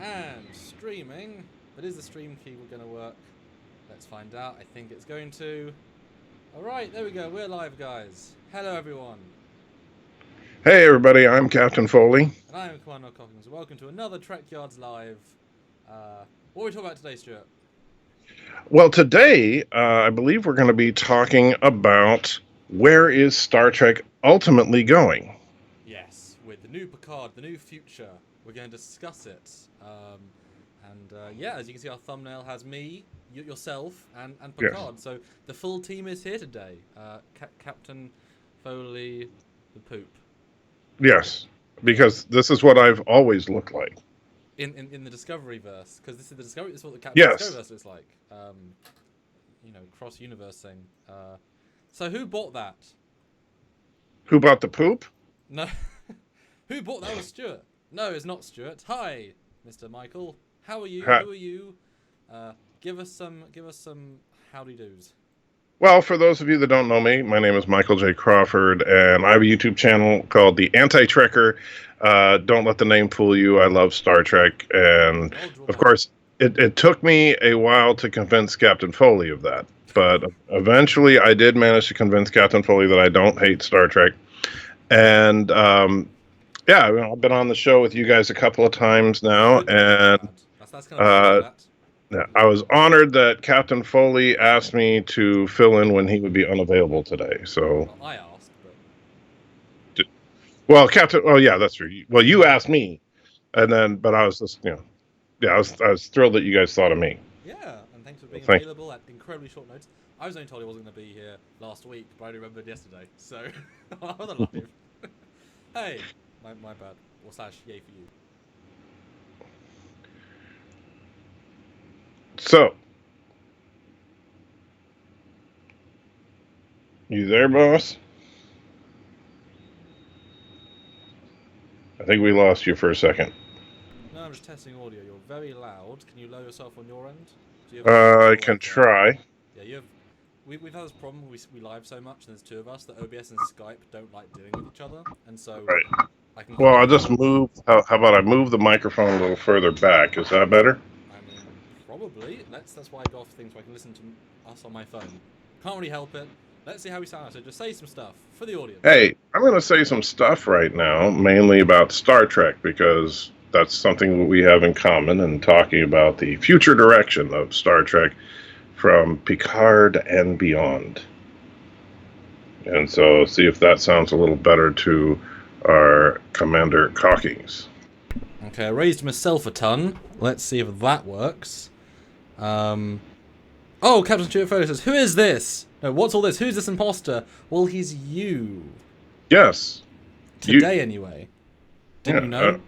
And streaming. But is the stream key going to work? Let's find out. I think it's going to. Alright, there we go. We're live, guys. Hello, everyone. Hey, everybody. I'm Captain Foley. And I am Commander Cockings. Welcome to another Trekyards Live. What are we talking about today, Stuart? Well, today, I believe we're going to be talking about where is Star Trek ultimately going. Yes, with the new Picard, the new future. We're going to discuss it. Yeah, as you can see, our thumbnail has me, yourself, and Picard. Yes. So the full team is here today. Captain Foley, the poop. Yes, because this is what I've always looked like. In the Discovery verse, because this is the Discovery. This is what the Captain Discovery verse looks like. Cross universe thing. So who bought that? Who bought the poop? No, who bought that? Was Stuart? No, it's not Stuart. Hi, Mr. Michael. How are you? Who are you? Give us some howdy doos. Well, for those of you that don't know me, my name is Michael J. Crawford, and I have a YouTube channel called The Anti-Trekker. Don't let the name fool you. I love Star Trek, and of course, it took me a while to convince Captain Foley of that. But eventually, I did manage to convince Captain Foley that I don't hate Star Trek. And yeah, I've been on the show with you guys a couple of times now, and that's kind of yeah, I was honored that Captain Foley asked me to fill in when he would be unavailable today. So well, I asked, but well, Captain. Oh yeah, that's true. Well, you asked me, and then but I was just yeah, I was thrilled that you guys thought of me. Yeah, and thanks for being available at incredibly short notice. I was only told he wasn't going to be here last week, but I remembered yesterday, so I was alive. Hey, my bad. Or slash yay for you. So, you there, boss? I think we lost you for a second. No, I'm just testing audio. You're very loud. Can you lower yourself on your end? I can try. Yeah, you have. We've had this problem. We live so much, and there's two of us that OBS and Skype don't like dealing with each other, and so. Right. Well, I'll just move. How about I move the microphone a little further back? Is that better? I mean, probably. That's why I go off things so I can listen to us on my phone. Can't really help it. Let's see how we sound. So just say some stuff for the audience. Hey, I'm going to say some stuff right now, mainly about Star Trek, because that's something that we have in common, and talking about the future direction of Star Trek from Picard and beyond. And so see if that sounds a little better to our Commander Cockings. Okay, I raised myself a ton. Let's see if that works. Oh, Captain Stuart Foley says, "Who is this? No, what's all this? Who's this imposter?" Well, he's you. Yes. Today, anyway. Didn't you know?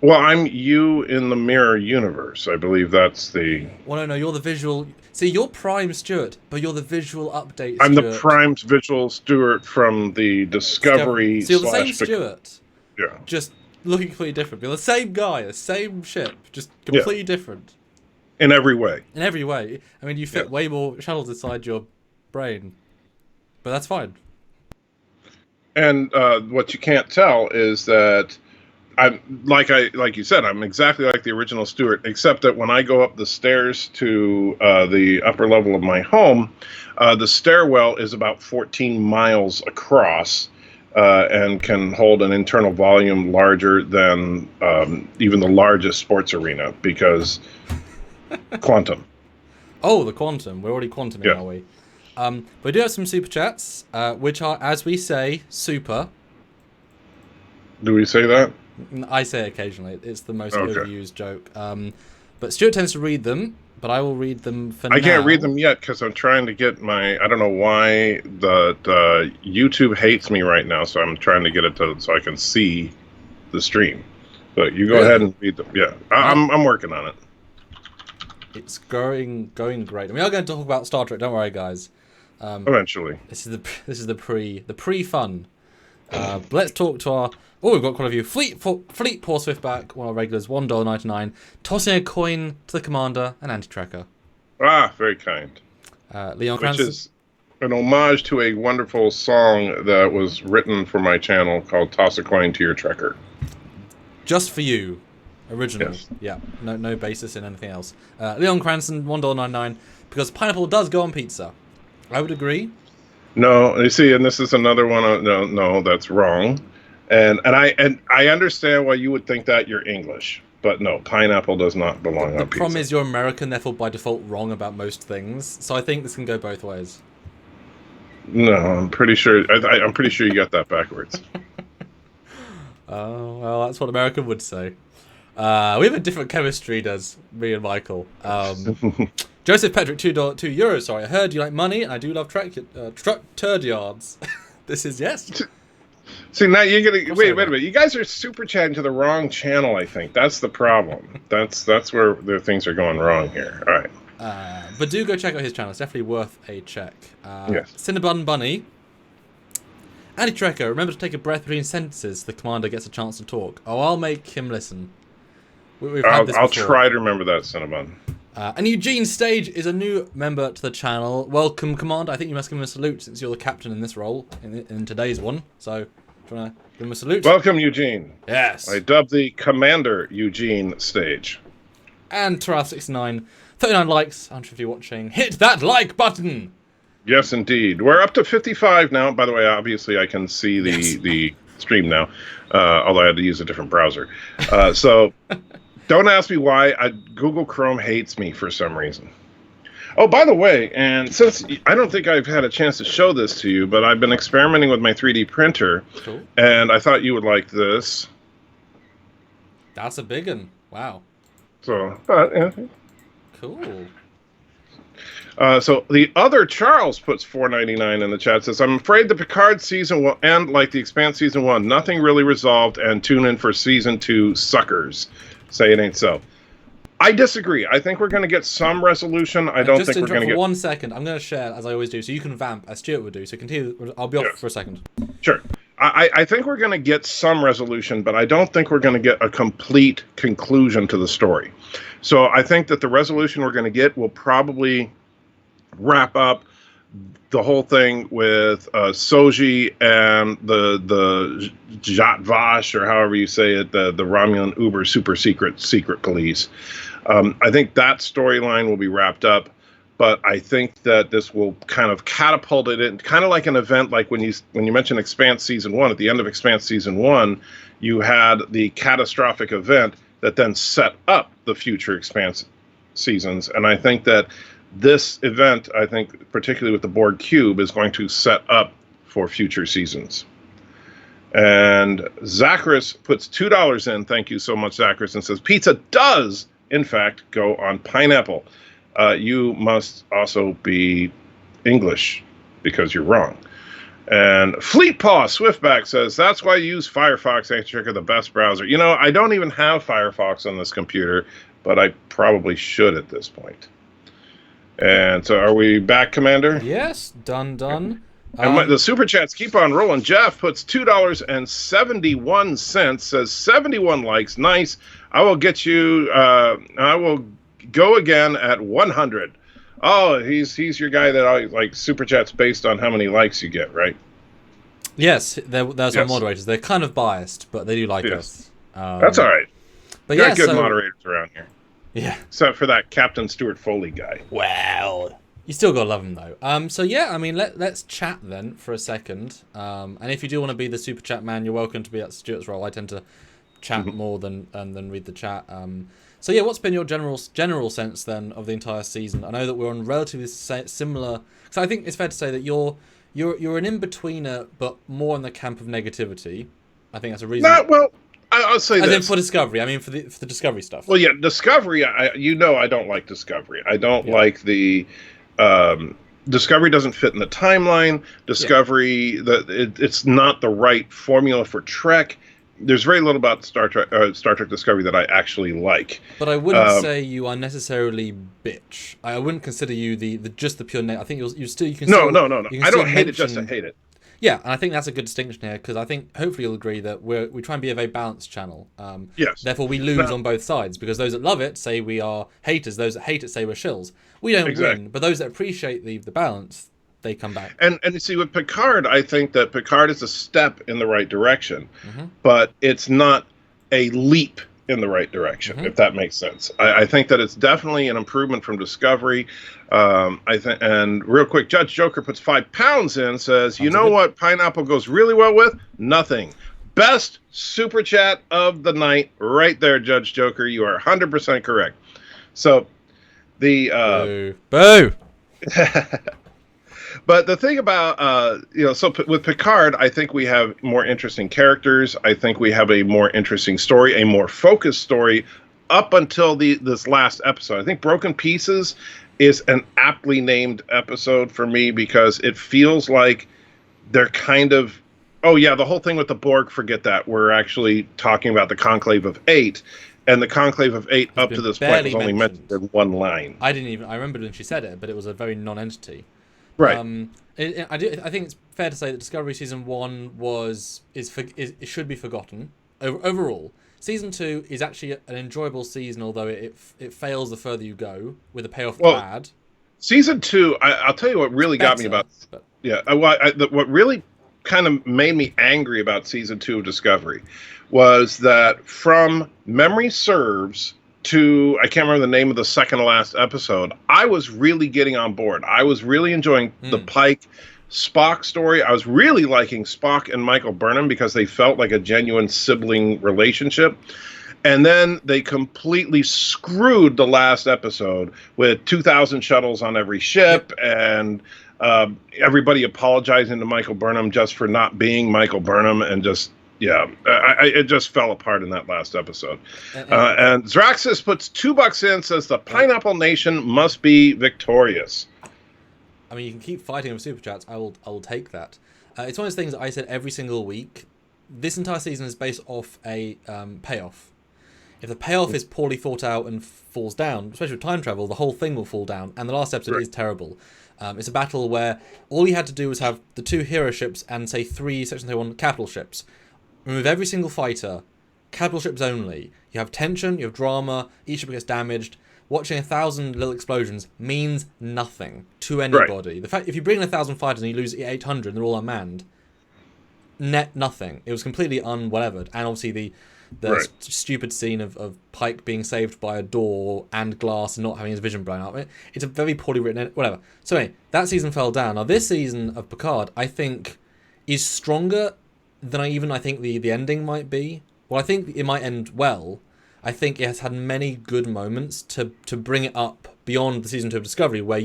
Well, I'm you in the mirror universe. I believe that's the... Well, no, you're the visual... See, you're Prime Stuart, but you're the visual update I'm Stuart. the Prime visual Stuart from the Discovery. So you're the same Stuart. Yeah. Just looking completely different. You're the same guy, the same ship, just completely different. In every way. In every way. I mean, you fit way more shuttles inside your brain. But that's fine. And what you can't tell is that I'm like you said, I'm exactly like the original Stuart, except that when I go up the stairs to the upper level of my home, the stairwell is about 14 miles across and can hold an internal volume larger than even the largest sports arena, because quantum. Oh, the quantum. We're already quantuming, are we? We do have some super chats, which are, as we say, super. Do we say that? I say it occasionally. It's the most overused joke. But Stuart tends to read them, but I will read them for now. I can't read them yet because I'm trying to get my... I don't know why the YouTube hates me right now, so I'm trying to get it so I can see the stream. But you go ahead and read them. Yeah, I'm working on it. It's going great. And we are going to talk about Star Trek. Don't worry, guys. Eventually. This is the pre-fun. Let's talk to our... Oh, we've got quite a few. Fleet Poor Swiftback, one of our regulars, $1.99, tossing a coin to the commander, an anti-tracker. Ah, very kind. Leon Cranston. Which is an homage to a wonderful song that was written for my channel called Toss a Coin to Your Trekker. Just for you. Original. Yes. Yeah. No basis in anything else. Leon Cranston, $1.99, because pineapple does go on pizza. I would agree. No, you see, and this is another one. No, that's wrong. And I understand why you would think that you're English, but no, pineapple does not belong The on pizza. problem is you're American, therefore by default wrong about most things. So I think this can go both ways. No, I'm pretty sure. I'm pretty sure you got that backwards. Oh, well, that's what American would say. We have a different chemistry, does me and Michael. Joseph Patrick, €2. Sorry, I heard you like money, and I do love Trekyards. This is yes. See, now you're gonna wait a minute. You guys are super chatting to the wrong channel. I think that's the problem. That's where the things are going wrong here. All right. But do go check out his channel. It's definitely worth a check. Yes. Cinnabon Bunny. Andy Trekker, remember to take a breath between sentences so the commander gets a chance to talk. Oh, I'll make him listen. We've had this I'll before. try to remember that, Cinnabon. And Eugene Stage is a new member to the channel. Welcome, Commander. I think you must give him a salute since you're the captain in this role, in today's one. So, do you want to give him a salute? Welcome, Eugene. Yes. I dub the Commander Eugene Stage. And Taras69, 39 likes, 150 watching. Hit that like button! Yes, indeed. We're up to 55 now. By the way, obviously, I can see the stream now, although I had to use a different browser. So, don't ask me why. Google Chrome hates me for some reason. Oh, by the way, and since I don't think I've had a chance to show this to you, but I've been experimenting with my 3D printer, Cool. and I thought you would like this. That's a big one. Wow. So, yeah. Cool. So the other Charles puts $4.99 in the chat, says, I'm afraid the Picard season will end like the Expanse season 1. Nothing really resolved, and tune in for season 2, suckers. Say it ain't so. I disagree. I think we're going to get some resolution. I don't think we're going to get... for 1 second, I'm going to share, as I always do, so you can vamp, as Stuart would do. So continue. I'll be off for a second. Sure. I think we're going to get some resolution, but I don't think we're going to get a complete conclusion to the story. So I think that the resolution we're going to get will probably wrap up the whole thing with Soji and the Jat Vash, or however you say it, the Romulan Uber super secret police. I think that storyline will be wrapped up, but I think that this will kind of catapult it in, kind of like an event, like when you mentioned Expanse Season 1, at the end of Expanse Season 1, you had the catastrophic event that then set up the future Expanse seasons, and I think that this event, I think, particularly with the Borg Cube, is going to set up for future seasons. And Zachary puts $2 in. Thank you so much, Zachary, and says, pizza does, in fact, go on pineapple. You must also be English, because you're wrong. And Fleetpaw Swiftback says, that's why you use Firefox, Anti-Checker, the best browser. You know, I don't even have Firefox on this computer, but I probably should at this point. And so are we back, Commander? Yes, done. And the super chats keep on rolling. Jeff puts $2.71, says 71 likes. Nice. I will get you, I will go again at 100. Oh, he's your guy that always, like, super chats based on how many likes you get, right? Yes, there's our moderators. They're kind of biased, but they do like us. That's all right. But Got good moderators around here. Yeah. Except for that Captain Stuart Foley guy. Well, you still gotta love him though. So yeah, I mean, let's chat then for a second. And if you do want to be the super chat man, you're welcome to be at Stuart's role. I tend to chat more than read the chat. So yeah, what's been your general sense then of the entire season? I know that we're on relatively similar. So I think it's fair to say that you're an in-betweener, but more in the camp of negativity. I think that's a reason. I'll say this. As in for Discovery. I mean for the Discovery stuff. Well, yeah, Discovery. I don't like Discovery. I don't like the. Discovery doesn't fit in the timeline. Discovery, it's not the right formula for Trek. There's very little about Star Trek Discovery that I actually like. But I wouldn't say you are necessarily bitch. I wouldn't consider you the just the pure. I think you can. No. I don't hate it just to hate it. Yeah, and I think that's a good distinction here, because I think hopefully you'll agree that we try and be a very balanced channel. Yes. Therefore, we lose on both sides, because those that love it say we are haters, those that hate it say we're shills. We don't win, but those that appreciate the balance, they come back. And you see, with Picard, I think that Picard is a step in the right direction, but it's not a leap in the right direction, if that makes sense. I think that it's definitely an improvement from Discovery. I think, and real quick, Judge Joker puts £5 in, says, you know what pineapple goes really well with? Nothing. Best super chat of the night, right there, Judge Joker. You are 100% correct. So the boo. But the thing about, so with Picard, I think we have more interesting characters. I think we have a more interesting story, a more focused story up until this last episode. I think Broken Pieces is an aptly named episode for me because it feels like they're kind of, oh yeah, the whole thing with the Borg, forget that. We're actually talking about the Conclave of Eight. And the Conclave of Eight up to this point was only mentioned in one line. I remember when she said it, but it was a very non-entity. Right. I think it's fair to say that Discovery Season 1 it should be forgotten overall. Season 2 is actually an enjoyable season, although it fails the further you go with the payoff bad. Season 2, I'll tell you what really got me about. What really kind of made me angry about Season 2 of Discovery was that from memory serves to, I can't remember the name of the second to last episode, I was really getting on board. I was really enjoying the Pike Spock story. I was really liking Spock and Michael Burnham because they felt like a genuine sibling relationship. And then they completely screwed the last episode with 2,000 shuttles on every ship and everybody apologizing to Michael Burnham just for not being Michael Burnham and just, it just fell apart in that last episode. And Zraxis puts $2 in, says the Pineapple Nation must be victorious. I mean, you can keep fighting with super chats. I will take that. It's one of those things that I said every single week. This entire season is based off a payoff. If the payoff is poorly thought out and falls down, especially with time travel, the whole thing will fall down. And the last episode is terrible. It's a battle where all you had to do was have the 2 hero ships and, say, 3 Section 31 capital ships. Remove every single fighter, capital ships only. You have tension, you have drama, each ship gets damaged. Watching 1,000 little explosions means nothing to anybody. The fact, if you bring in 1,000 fighters and you lose 800 and they're all unmanned, net nothing. It was completely unwhatevered. And obviously the stupid scene of Pike being saved by a door and glass and not having his vision blown out. It's a very poorly written, whatever. So anyway, that season fell down. Now this season of Picard, I think, is stronger than I think the ending might be. Well, I think it might end well. I think it has had many good moments to bring it up beyond the season 2 of Discovery, where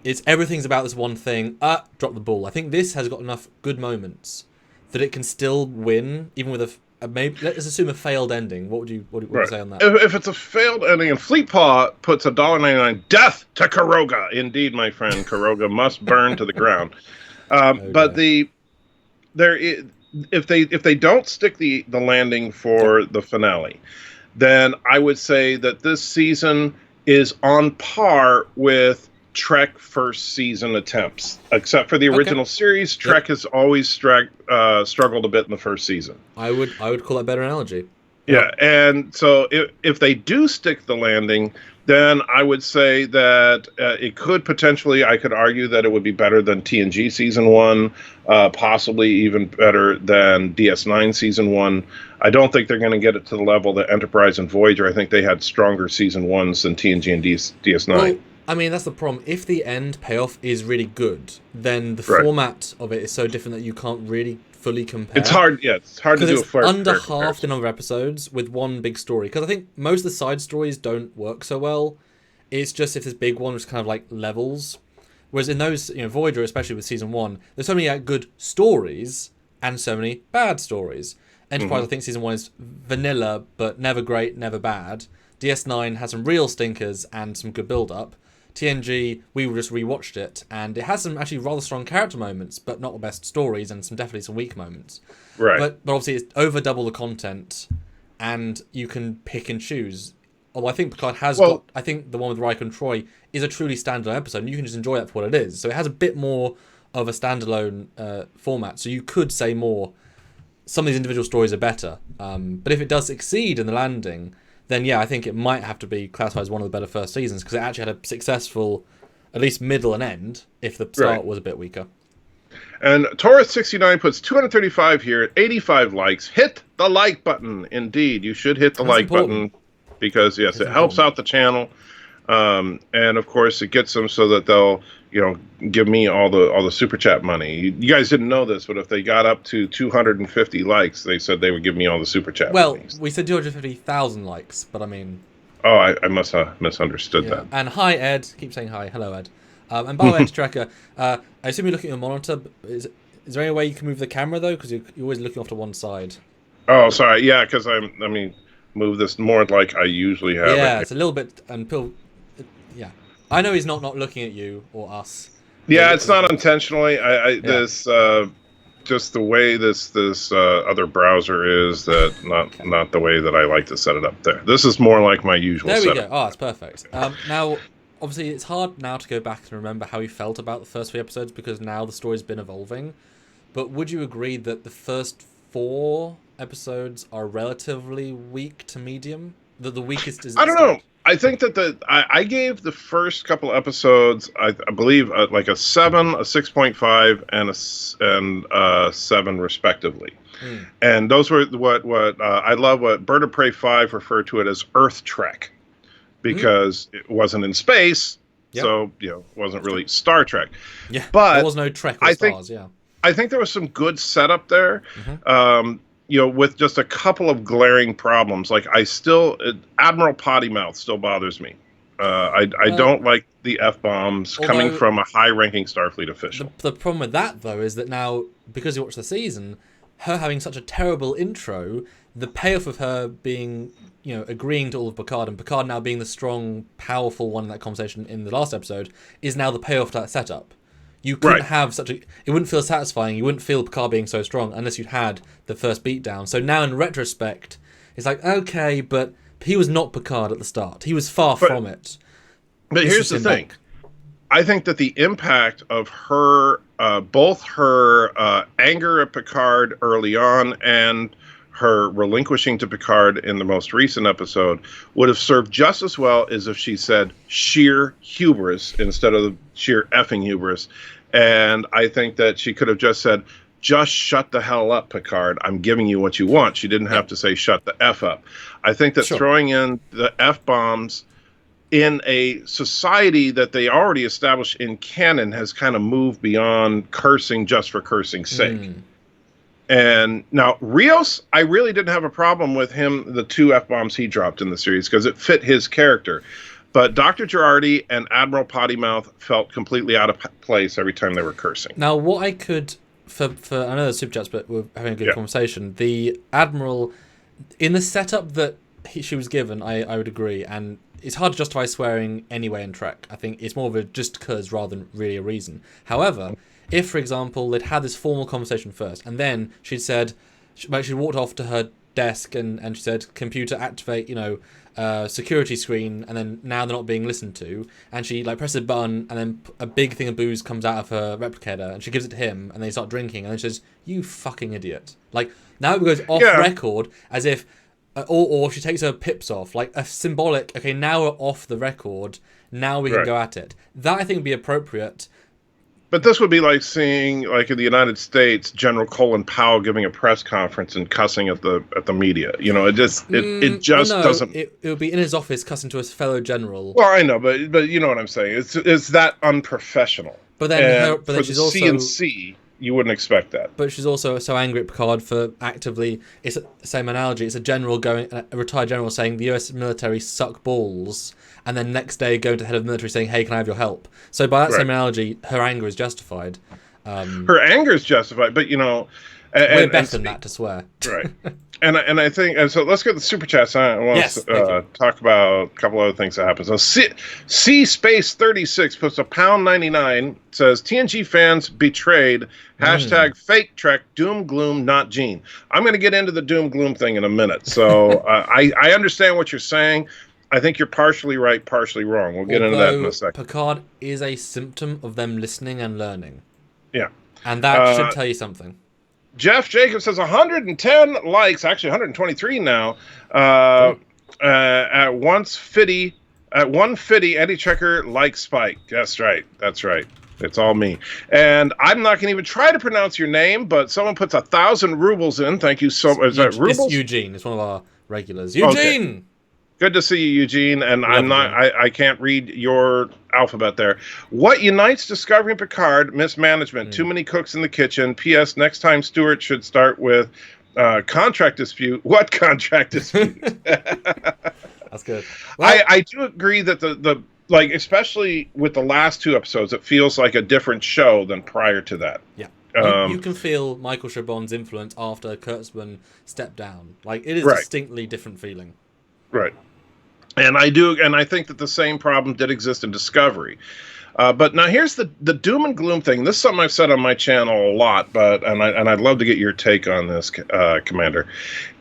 it's everything's about this one thing. Drop the ball. I think this has got enough good moments that it can still win, even with a maybe. Let's assume a failed ending. What would you say on that? If it's a failed ending, and Fleetpaw puts $1.99, death to Karoga. Indeed, my friend, Karoga must burn to the ground. But if they don't stick the landing for the finale, then I would say that this season is on par with Trek first season attempts. Except for the original series, Trek has always struggled a bit in the first season. I would call that a better analogy. Yeah, and so if they do stick the landing, then I would say that it could potentially, I could argue that it would be better than TNG Season 1, possibly even better than DS9 Season 1. I don't think they're going to get it to the level that Enterprise and Voyager, I think they had stronger Season 1s than TNG and DS9. Well, I mean, that's the problem. If the end payoff is really good, then the format of it is so different that you can't really fully compare. It's hard to do a fair under half comparison. the number of episodes with one big story. Because I think most of the side stories don't work so well. It's just if this big one is kind of like levels. Whereas in those, Voyager, especially with Season 1, there's so many good stories and so many bad stories. Enterprise, I think Season 1 is vanilla, but never great, never bad. DS9 has some real stinkers and some good build-up. TNG, we just rewatched it, and it has some actually rather strong character moments, but not the best stories, and definitely some weak moments. Right. But obviously it's over double the content, and you can pick and choose. Although I think Picard has got, I think the one with Riker and Troy is a truly standalone episode, and you can just enjoy that for what it is. So it has a bit more of a standalone format, so you could say more. Some of these individual stories are better, but if it does succeed in the landing, then I think it might have to be classified as one of the better first seasons because it actually had a successful, at least middle and end, if the start was a bit weaker. And Taurus69 puts 235 here, 85 likes. Hit the like button. Indeed, you should hit the That's like important. button because, yes, It's it helps important. out the channel. And of course, it gets them so that they'll, give me all the super chat money. You guys didn't know this, but if they got up to 250 likes, they said they would give me all the super chat Well, money. we said 250,000 likes, but I mean... Oh, I must have misunderstood that. And hi, Ed. Keep saying hi. Hello, Ed. And by the way, Trekker, I assume you're looking at your monitor. But is there any way you can move the camera, though? Because you're always looking off to one side. Oh, sorry. Yeah, because move this more like I usually have Yeah, it. it's a little bit... Yeah. I know he's not looking at you or us. Yeah, it's not intentionally. Yeah. This just the way this other browser is that not the way that I like to set it up there. This is more like my usual There we setup. go. Oh, that's perfect. Now, obviously, it's hard now to go back and remember how you felt about the first 3 episodes because now the story's been evolving. But would you agree that the first 4 episodes are relatively weak to medium? That the weakest is... I don't know. I think that I gave the first couple episodes, I believe, like a 7, a 6.5, and a 7 respectively. And those were what I love what Bird of Prey 5 referred to it as Earth Trek, because it wasn't in space, so it wasn't really Star Trek. Yeah, but there was no Trek or stars. I think there was some good setup there. With just a couple of glaring problems. Like Admiral Potty Mouth still bothers me. I don't like the F-bombs coming from a high-ranking Starfleet official. The problem with that, though, is that now, because you watch the season, her having such a terrible intro, the payoff of her being, agreeing to all of Picard, and Picard now being the strong, powerful one in that conversation in the last episode, is now the payoff to that setup. You couldn't have it wouldn't feel satisfying, you wouldn't feel Picard being so strong unless you'd had the first beatdown. So now in retrospect, it's like, okay, but he was not Picard at the start. He was far from it. But here's the thing. I think that the impact of her, both her anger at Picard early on and her relinquishing to Picard in the most recent episode would have served just as well as if she said sheer hubris instead of sheer effing hubris. And I think that she could have just said, just shut the hell up, Picard. I'm giving you what you want. She didn't have to say shut the F up. I think that throwing in the F-bombs in a society that they already established in canon has kind of moved beyond cursing just for cursing's sake. And now Rios, I really didn't have a problem with him, the 2 F-bombs he dropped in the series, because it fit his character. But Dr. Girardi and Admiral Pottymouth felt completely out of place every time they were cursing. Now, what I could, for I know the super chats, but we're having a good conversation. The Admiral, in the setup that she was given, I would agree, and it's hard to justify swearing anyway in Trek. I think it's more of a just because rather than really a reason. However, if, for example, they'd had this formal conversation first, and then she'd said, she walked off to her desk and she said, computer activate, security screen, and then now they're not being listened to, and she presses a button, and then a big thing of booze comes out of her replicator, and she gives it to him, and they start drinking, and then she says, you fucking idiot. Now it goes off record, as if, or she takes her pips off, like a symbolic, okay, now we're off the record, now we can go at it. That I think would be appropriate. But this would be like seeing, in the United States, General Colin Powell giving a press conference and cussing at the media. It just doesn't. It would be in his office cussing to his fellow general. Well, I know, but you know what I'm saying. It's that unprofessional. But then, for she's the also CNC, you wouldn't expect that. But she's also so angry at Picard for actively. It's the same analogy. It's a retired general saying the U.S. military suck balls, and then next day going to the head of the military saying, "Hey, can I have your help?" So by that same analogy, her anger is justified. Her anger is justified, but we're better than that to swear. Right. And I think, and so let's go to the super chats. I want to talk about a couple other things that happen. So C Space 36 puts £1.99, says TNG fans betrayed, hashtag fake Trek, doom gloom, not Gene. I'm going to get into the doom gloom thing in a minute. So I understand what you're saying. I think you're partially right, partially wrong. We'll get into that in a second. Picard is a symptom of them listening and learning. Yeah. And that should tell you something. Jeff Jacobs says 110 likes, actually 123 now. At 150, Andy Checker likes Spike. That's right. It's all me. And I'm not going to even try to pronounce your name, but someone puts 1,000 rubles in. Thank you so much. Is that rubles? It's Eugene. It's one of our regulars. Eugene! Okay. Good to see you, Eugene. And I can't read your alphabet there. What unites Discovery and Picard? Mismanagement. Too many cooks in the kitchen. P.S. Next time Stewart should start with contract dispute. What contract dispute? That's good. Well, I do agree that the like, especially with the last 2 episodes, it feels like a different show than prior to that. Yeah. You can feel Michael Chabon's influence after Kurtzman stepped down. Like, it is a distinctly different feeling. Right. And I think that the same problem did exist in Discovery. But now here's the doom and gloom thing. This is something I've said on my channel a lot, and I'd love to get your take on this, Commander.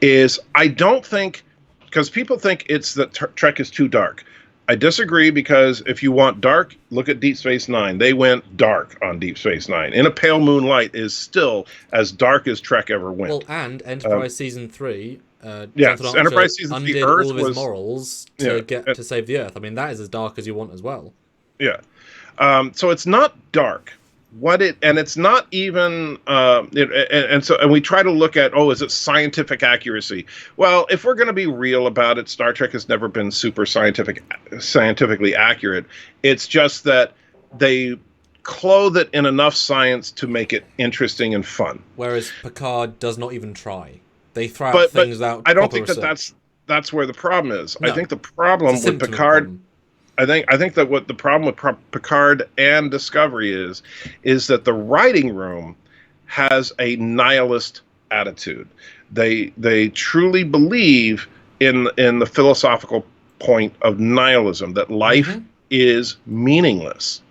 Is I don't think, because people think it's that Trek is too dark. I disagree, because if you want dark, look at Deep Space Nine. They went dark on Deep Space Nine. In a Pale Moonlight is still as dark as Trek ever went. Well, and Enterprise Season 3, yes, Enterprise Season 3, undid Earth all of his was, morals to get to save the Earth. I mean, that is as dark as you want as well. Yeah. So it's not dark. It's not even, and we try to look at, is it scientific accuracy? Well, if we're going to be real about it, Star Trek has never been super scientifically accurate. It's just that they clothe it in enough science to make it interesting and fun. Whereas Picard does not even try. They throw out things out. I don't think that's where the problem is. No. I think the problem with Picard. I think that what the problem with Picard and Discovery is that the writing room has a nihilist attitude. They truly believe in the philosophical point of nihilism, that life is meaningless.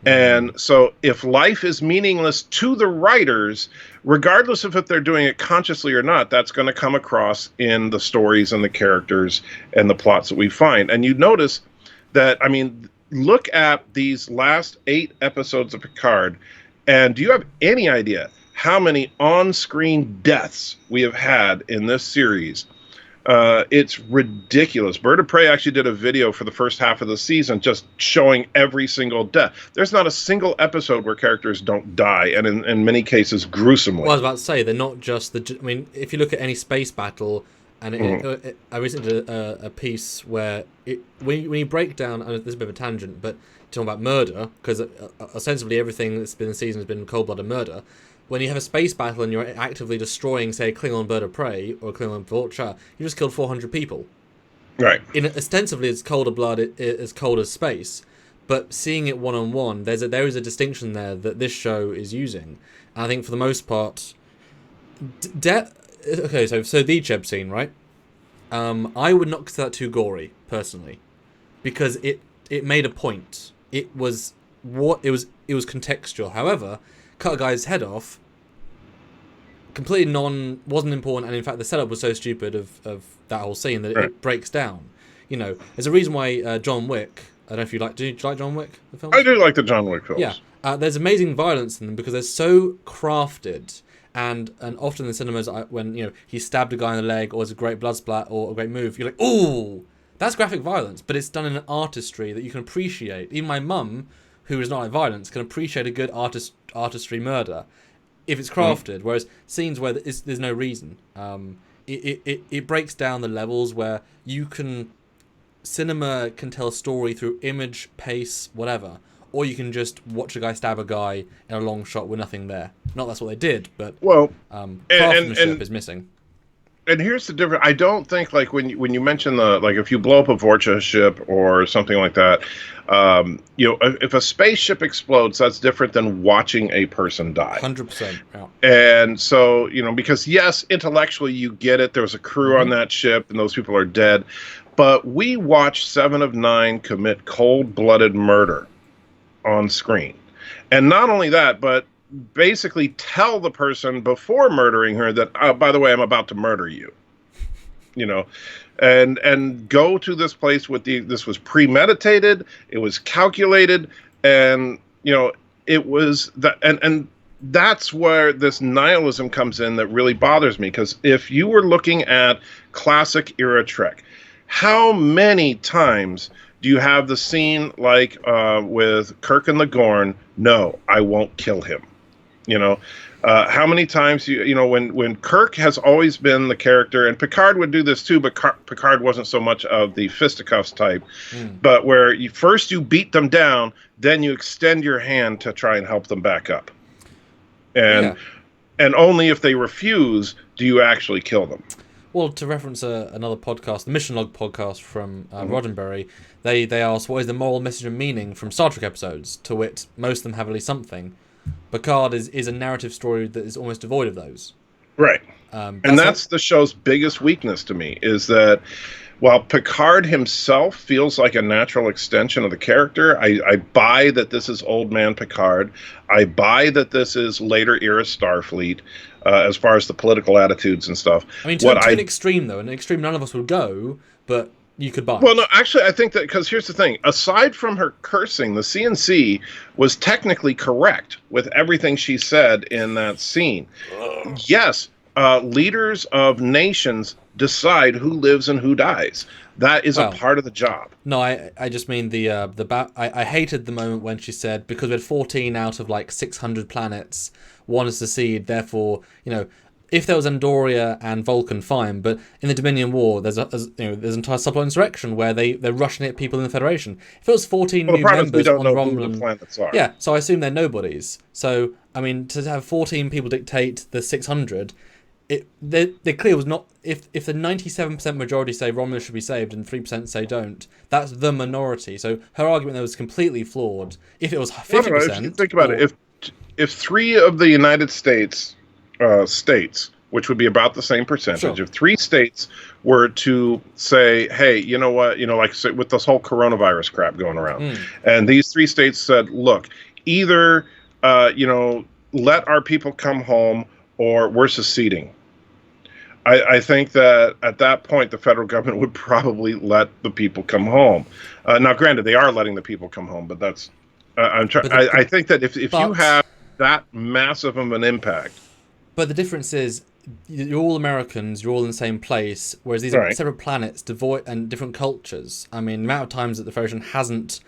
And so if life is meaningless to the writers, regardless of if they're doing it consciously or not, that's going to come across in the stories and the characters and the plots that we find. And you notice that, I mean, look at these last 8 episodes of Picard, and do you have any idea how many on-screen deaths we have had in this series? It's ridiculous. Bird of Prey actually did a video for the first half of the season just showing every single death. There's not a single episode where characters don't die, and in many cases, gruesomely. Well, I was about to say, they're not just I mean, if you look at any space battle, and I recently did a piece where when you break down, and this is a bit of a tangent, but talking about murder, because ostensibly everything that's been in the season has been cold-blooded murder. When you have a space battle and you're actively destroying, say, a Klingon bird of prey or a Klingon vulture, you just killed 400 people. Right. Ostensibly, it's colder blood, it's cold as space, but seeing it one-on-one, there is a distinction there that this show is using. And I think for the most part, okay, so the Cheb scene, right? I would not consider that too gory, personally, because it made a point. It was contextual. However, cut a guy's head off, completely wasn't important, and in fact the setup was so stupid of that whole scene that it breaks down. You know, there's a reason why John Wick, I don't know if you like, do you like John Wick, the film? I do like the John Wick films. Yeah, there's amazing violence in them because they're so crafted, and often in the cinemas, when, you know, he stabbed a guy in the leg, or it's a great blood splat, or a great move, you're like, ooh, that's graphic violence, but it's done in an artistry that you can appreciate. Even my mum, who is not like violence, can appreciate a good artistry murder if it's crafted. Whereas scenes where there's no reason, it breaks down the levels where cinema can tell a story through image, pace, whatever, or you can just watch a guy stab a guy in a long shot with nothing there. Not that's what they did, but craftsmanship is missing. And here's the difference. I don't think, like, when you mention if you blow up a Vorcha ship or something like that, you know, if a spaceship explodes, that's different than watching a person die. 100%. Yeah. And so, you know, because yes, intellectually you get it. There was a crew on that ship, and those people are dead. But we watched 7 of 9 commit cold-blooded murder on screen, and not only that, but basically tell the person before murdering her that, by the way, I'm about to murder you, you know, and go to this place this was premeditated, it was calculated, and, you know, it was that, and that's where this nihilism comes in that really bothers me, because if you were looking at classic era Trek, How many times do you have the scene like with Kirk and the Gorn? No, I won't kill him. You know, how many times when Kirk has always been the character, and Picard would do this too, but Picard wasn't so much of the fisticuffs type, but where first you beat them down, then you extend your hand to try and help them back up, and only if they refuse do you actually kill them. Well, to reference another podcast, the Mission Log podcast from Roddenberry, they asked what is the moral message and meaning from Star Trek episodes, to wit, most of them have at least something. Picard is a narrative story that is almost devoid of those. Right. And that's the show's biggest weakness to me, is that while Picard himself feels like a natural extension of the character, I buy that this is old man Picard. I buy that this is later era Starfleet, as far as the political attitudes and stuff. I mean, to an extreme, though, an extreme none of us would go, but you could buy. Well, no, actually, I think that, because here's the thing. Aside from her cursing, the CNC was technically correct with everything she said in that scene. Yes, leaders of nations decide who lives and who dies. That is a part of the job. No, I just mean I hated the moment when she said, because we had 14 out of like 600 planets, one is the seed, therefore, if there was Andoria and Vulcan, fine, but in the Dominion War, there's an entire subplot insurrection where they're rushing at people in the Federation. If it was 14 new members on the Romulan, the planets are. Yeah, so I assume they're nobodies. So I mean, to have 14 people dictate the 600, the clear was not, if the 97% majority say Romulus should be saved and 3% say don't, that's the minority. So her argument there was completely flawed. If it was 50%, if you think about it, if 3 of the United States states, which would be about the same percentage, sure. If 3 states were to say, hey, you know what, like say, with this whole coronavirus crap going around, and these 3 states said, look, either let our people come home or we're seceding. I think that at that point the federal government would probably let the people come home. Now, granted, they are letting the people come home, but that's I think that if you have that massive of an impact. But the difference is, you're all Americans, you're all in the same place, whereas these are separate planets, devoid and different cultures. I mean, the amount of times that the Federation hasn't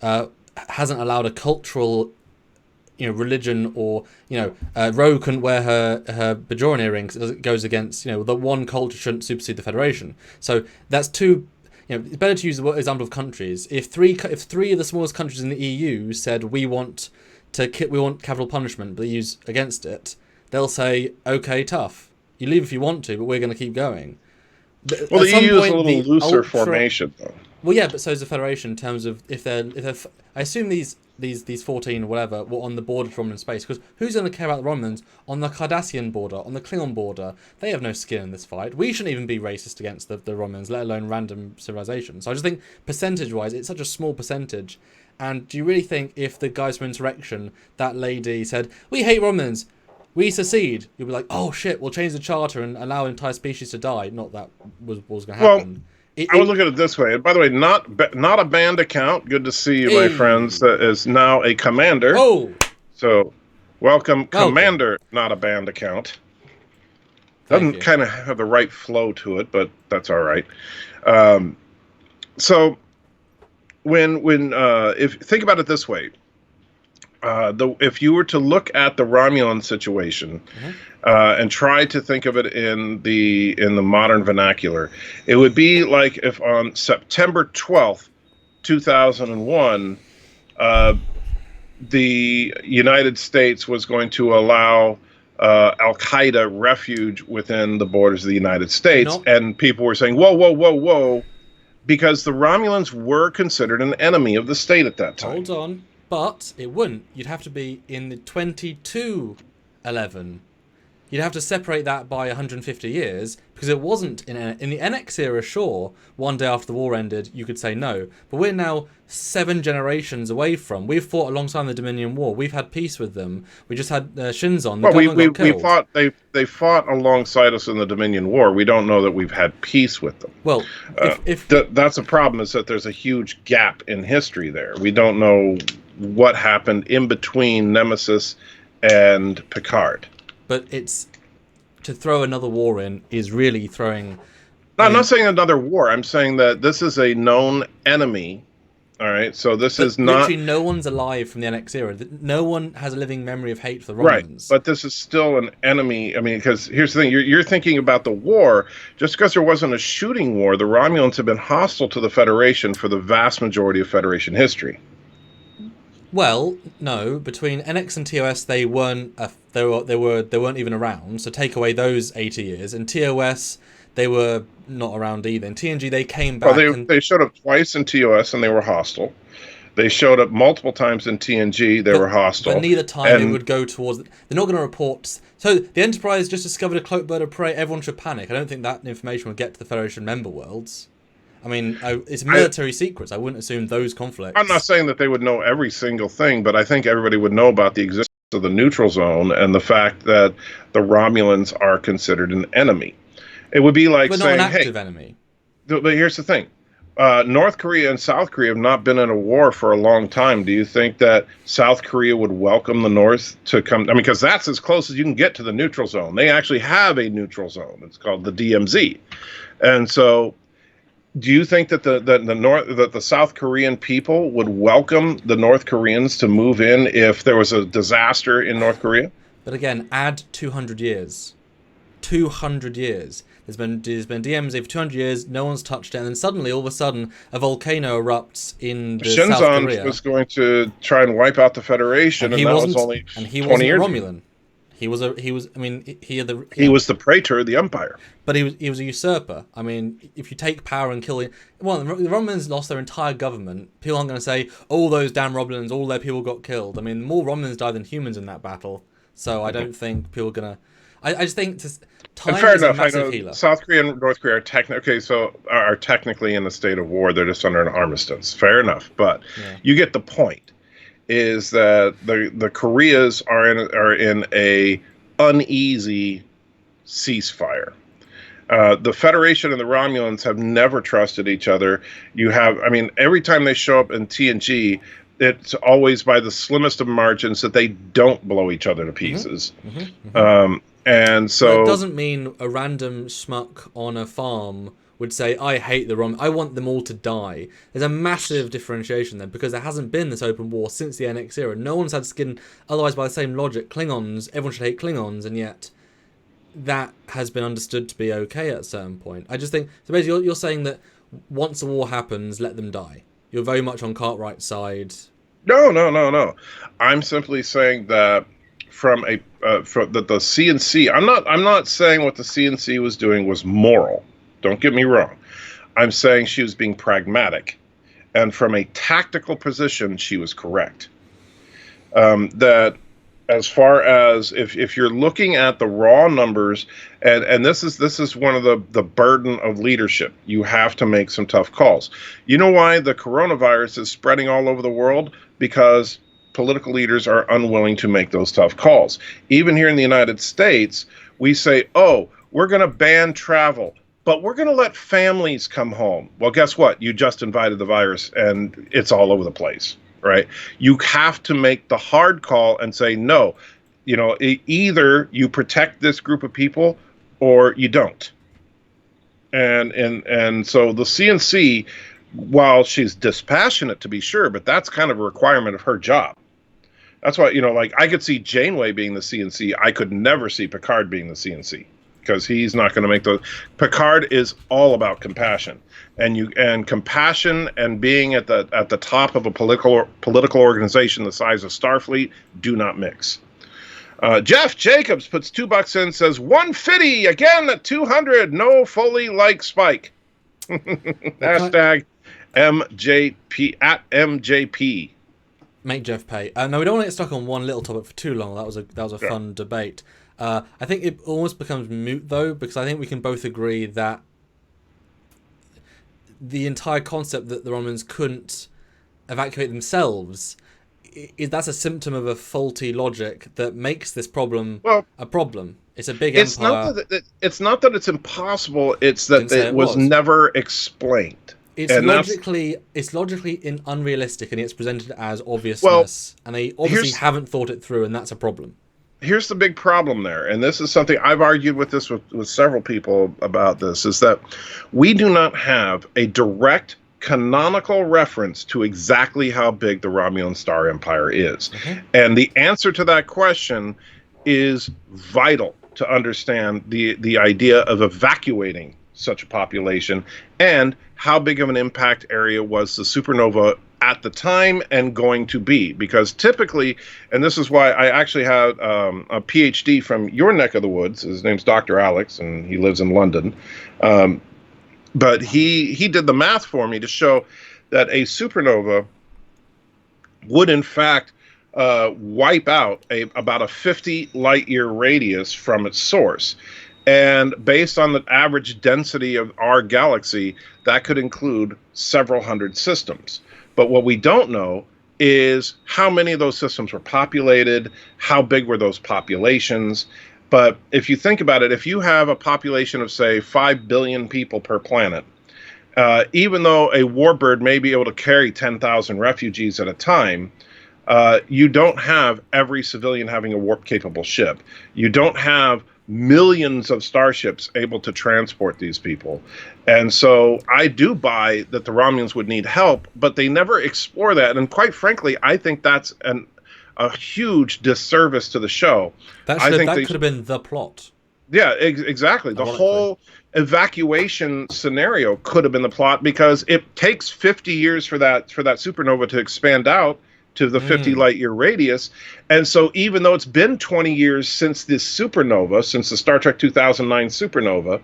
allowed a cultural, religion, or Ro couldn't wear her Bajoran earrings. It goes against the one culture shouldn't supersede the Federation. So that's two. It's better to use the example of countries. If three of the smallest countries in the EU said we want capital punishment, but they use against it, they'll say, okay, tough. You leave if you want to, but we're going to keep going. Well, the EU is a little looser formation, though. Well, yeah, but so is the Federation in terms of if they're I assume these 14 or whatever were on the border of Romulan space, because who's going to care about the Romulans on the Cardassian border, on the Klingon border? They have no skin in this fight. We shouldn't even be racist against the Romulans, let alone random civilizations. So I just think percentage-wise, it's such a small percentage. And do you really think if the guys from Insurrection, that lady said, we hate Romulans, we secede, you'll be like, oh shit, we'll change the charter and allow an entire species to die? Not that was what was going to happen. I would look at it this way. And by the way, not a band account. Good to see you, my friends. That is now a commander. Oh, so welcome, Commander. Not a band account. Doesn't kind of have the right flow to it, but that's all right. So when if think about it this way, if you were to look at the Romulan situation. And try to think of it in the modern vernacular, it would be like if on September 12th, 2001, the United States was going to allow Al-Qaeda refuge within the borders of the United States, and people were saying, whoa, because the Romulans were considered an enemy of the state at that time. Hold on, but it wouldn't. You'd have to be in the 2211. You'd have to separate that by 150 years, because it wasn't in the NX era, sure, one day after the war ended, you could say no. But we're now 7 generations away from. We've fought alongside the Dominion War. We've had peace with them. We just had Shinzon. Well, we fought. They fought alongside us in the Dominion War. We don't know that we've had peace with them. Well, if that's a problem, is that there's a huge gap in history there. We don't know what happened in between Nemesis and Picard. But it's to throw another war in is really throwing No, I I'm not mean, saying another war. I'm saying that this is a known enemy. All right, so this but is not literally no one's alive from the NX era. No one has a living memory of hate for the right, Romulans. but this is still an enemy. I mean, because here's the thing: you're thinking about the war. Just because there wasn't a shooting war, the Romulans have been hostile to the Federation for the vast majority of Federation history. Well, no. Between NX and TOS, they weren't. They weren't even around. So take away those 80 years, and TOS, they were not around either. In TNG, they came Well, back and. they showed up twice in TOS and they were hostile. They showed up multiple times in TNG. They were But hostile, neither time it and would go towards. They're not going to report. So the Enterprise just discovered a cloaked bird of prey. Everyone should panic. I don't think that information would get to the Federation member worlds. I mean, it's military secrets. I wouldn't assume those conflicts. I'm not saying that they would know every single thing, but I think everybody would know about the existence of the neutral zone and the fact that the Romulans are considered an enemy. It would be like but saying, not an active hey, enemy. but here's the thing. North Korea and South Korea have not been in a war for a long time. Do you think that South Korea would welcome the North to come? I mean, because that's as close as you can get to the neutral zone. They actually have a neutral zone. It's called the DMZ. And so do you think that the South Korean people would welcome the North Koreans to move in if there was a disaster in North Korea? But again, add 200 years. 200 years. There's been DMZ for 200 years, no one's touched it, and then suddenly, all of a sudden, a volcano erupts in South Korea. Shinzon was going to try and wipe out the Federation, and that was only 20 years a Romulan. ago. He was He was the praetor of the Empire. But he was a usurper. I mean, if you take power and kill... Well, the Romulans lost their entire government. People aren't going to say, oh, those damn Romulans, all their people got killed. I mean, more Romulans died than humans in that battle. So I don't think people are going to... I just think time fair is enough. a massive I know healer. South Korea and North Korea are technically in a state of war. They're just under an armistice. Fair enough, but you get the point. Is that the Koreas are in a uneasy ceasefire. The Federation and the Romulans have never trusted each other. Every time they show up in TNG, it's always by the slimmest of margins that they don't blow each other to pieces. And so it doesn't mean a random schmuck on a farm would say, I hate the Romulans, I want them all to die. There's a massive differentiation there, because there hasn't been this open war since the NX era. No one's had skin, otherwise by the same logic, Klingons, everyone should hate Klingons, and yet that has been understood to be okay at a certain point. I just think, so basically you're saying that once a war happens, let them die. You're very much on Cartwright's side. No. I'm simply saying that from the CNC, I'm not saying what the CNC was doing was moral. Don't get me wrong. I'm saying she was being pragmatic. And from a tactical position, she was correct. That as far as if you're looking at the raw numbers, and this is one of the burden of leadership, you have to make some tough calls. You know why the coronavirus is spreading all over the world? Because political leaders are unwilling to make those tough calls. Even here in the United States, we say, oh, we're going to ban travel, but we're going to let families come home. Well, guess what? You just invited the virus and it's all over the place, right? You have to make the hard call and say, no, either you protect this group of people or you don't. And so the CNC, while she's dispassionate to be sure, but that's kind of a requirement of her job. That's why, I could see Janeway being the CNC. I could never see Picard being the CNC. Because he's not going to make those. Picard is all about compassion, and compassion and being at the top of a political organization the size of Starfleet do not mix. Jeff Jacobs puts $2 in, says 150 again at 200. No Foley like Spike. Hashtag MJP at MJP. Make Jeff pay. No, we don't want to get stuck on one little topic for too long. That was a fun debate. I think it almost becomes moot, though, because I think we can both agree that the entire concept that the Romulans couldn't evacuate themselves, that's a symptom of a faulty logic that makes this problem a problem. It's a big empire. It's not that it's impossible, it's that it was never explained. It's logically unrealistic, and it's presented as obviousness, and they obviously haven't thought it through, and that's a problem. here's the big problem there, and this is something I've argued with with several people about this, is that we do not have a direct canonical reference to exactly how big the Romulan Star Empire is. And the answer to that question is vital to understand the idea of evacuating such a population and how big of an impact area was the supernova at the time and going to be. Because typically, and this is why I actually had a PhD from your neck of the woods. His name's Dr. Alex, and he lives in London. But he did the math for me to show that a supernova would in fact wipe out about a 50 light year radius from its source. And based on the average density of our galaxy, that could include several hundred systems. But what we don't know is how many of those systems were populated, how big were those populations. But if you think about it, if you have a population of, say, 5 billion people per planet, even though a warbird may be able to carry 10,000 refugees at a time, you don't have every civilian having a warp-capable ship. You don't have millions of starships able to transport these people. And so I do buy that the Romulans would need help, but they never explore that. And quite frankly, I think that's a huge disservice to the show. That could have been the plot. Yeah, exactly. The whole evacuation scenario could have been the plot, because it takes 50 years for that supernova to expand out to the 50 light year radius. And so even though it's been 20 years since this supernova, since the Star Trek 2009 supernova,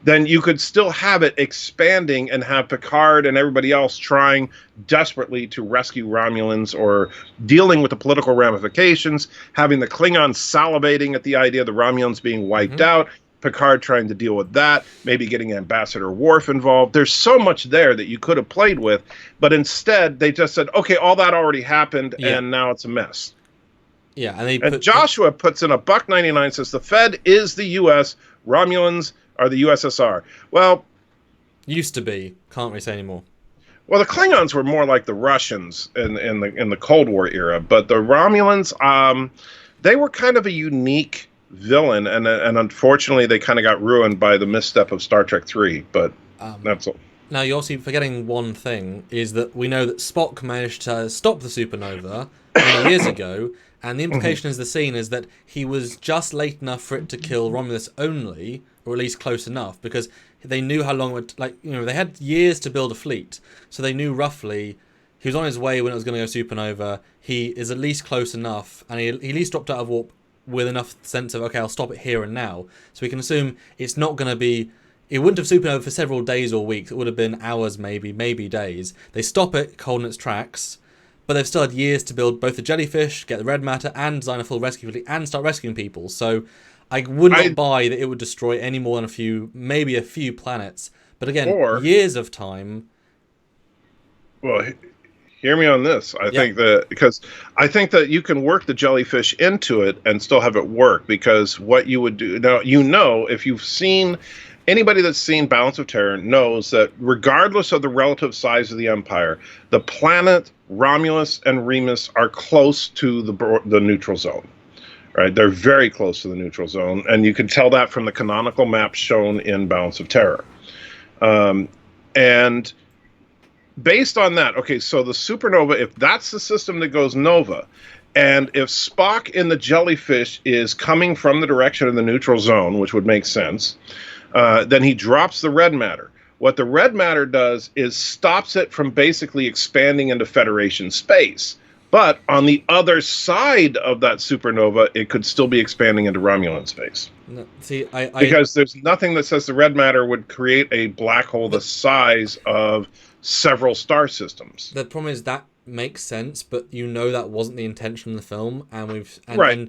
then you could still have it expanding and have Picard and everybody else trying desperately to rescue Romulans or dealing with the political ramifications, having the Klingons salivating at the idea of the Romulans being wiped out, Picard trying to deal with that, maybe getting Ambassador Worf involved. There's so much there that you could have played with, but instead they just said, okay, all that already happened, and now it's a mess. Yeah, and Joshua puts in a $1.99, says the Fed is the U.S., Romulans are the USSR. Well, used to be. Can't really say anymore. Well, the Klingons were more like the Russians in the Cold War era, but the Romulans, they were kind of a unique villain, and unfortunately they kind of got ruined by the misstep of Star Trek 3, but that's all. Now you're also forgetting one thing, is that we know that Spock managed to stop the supernova many years ago, and the implication is the scene is that he was just late enough for it to kill Romulus only, or at least close enough, because they knew how long it would, they had years to build a fleet, so they knew roughly he was on his way when it was going to go supernova. He is at least close enough, and he at least dropped out of warp with enough sense of, okay, I'll stop it here and now. So we can assume it's not going to be... It wouldn't have supernova for several days or weeks. It would have been hours, maybe days. They stop it cold in its tracks, but they've still had years to build both the jellyfish, get the red matter, and design a full rescue fleet, and start rescuing people. So I would not buy that it would destroy any more than maybe a few planets. But again, years of time... Well... Hear me on this. I think that you can work the jellyfish into it and still have it work, because what you would do now, if you've seen anybody that's seen Balance of Terror knows that regardless of the relative size of the Empire, the planet Romulus and Remus are close to the neutral zone. Right? They're very close to the neutral zone, and you can tell that from the canonical map shown in Balance of Terror. And based on that, okay, so the supernova, if that's the system that goes nova, and if Spock in the jellyfish is coming from the direction of the neutral zone, which would make sense, then he drops the red matter. What the red matter does is stops it from basically expanding into Federation space. But on the other side of that supernova, it could still be expanding into Romulan space. No, see, because there's nothing that says the red matter would create a black hole the size of several star systems. The problem is that makes sense, but that wasn't the intention of the film, and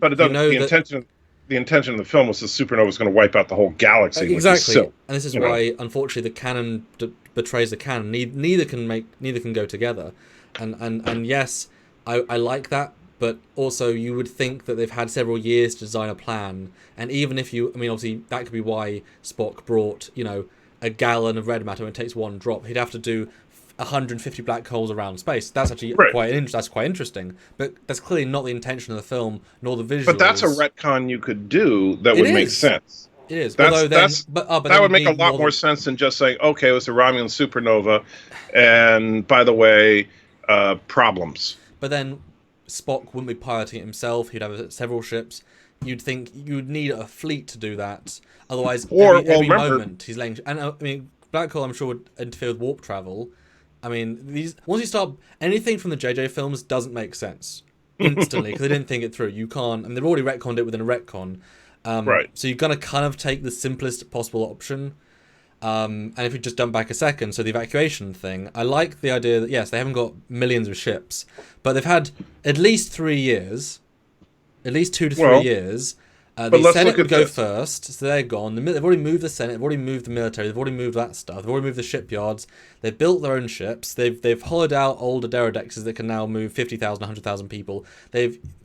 but it doesn't. The intention of the film was the supernova was going to wipe out the whole galaxy. Exactly, and this is why, unfortunately, the canon betrays the canon. Neither can go together, and yes, I like that, but also you would think that they've had several years to design a plan, and even if obviously that could be why Spock brought a gallon of red matter and it takes one drop. He'd have to do 150 black holes around space. That's actually Right. quite interesting. But that's clearly not the intention of the film, nor the visuals. But that's a retcon you could do that would make sense. It is. That's, Although then, that then would make a lot more sense than just saying, okay, it was a Romulan supernova, and by the way, problems. But then Spock wouldn't be piloting it himself. He'd have several ships. You'd think you'd need a fleet to do that. Otherwise, every moment he's laying. And I mean, black hole, I'm sure, would interfere with warp travel. I mean, once you start, anything from the JJ films doesn't make sense instantly because they didn't think it through. You can't. I mean, they've already retconned it within a retcon. Right. So you're gonna kind of take the simplest possible option. And if we just jump back a second, so the evacuation thing, I like the idea that yes, they haven't got millions of ships, but they've had at least 3 years, at least 2 to 3 years. The Senate would go first, so they're gone. They've already moved the Senate, they've already moved the military, they've already moved that stuff, they've already moved the shipyards, they've built their own ships, they've hollowed out older deredexes that can now move 50,000, 100,000 people.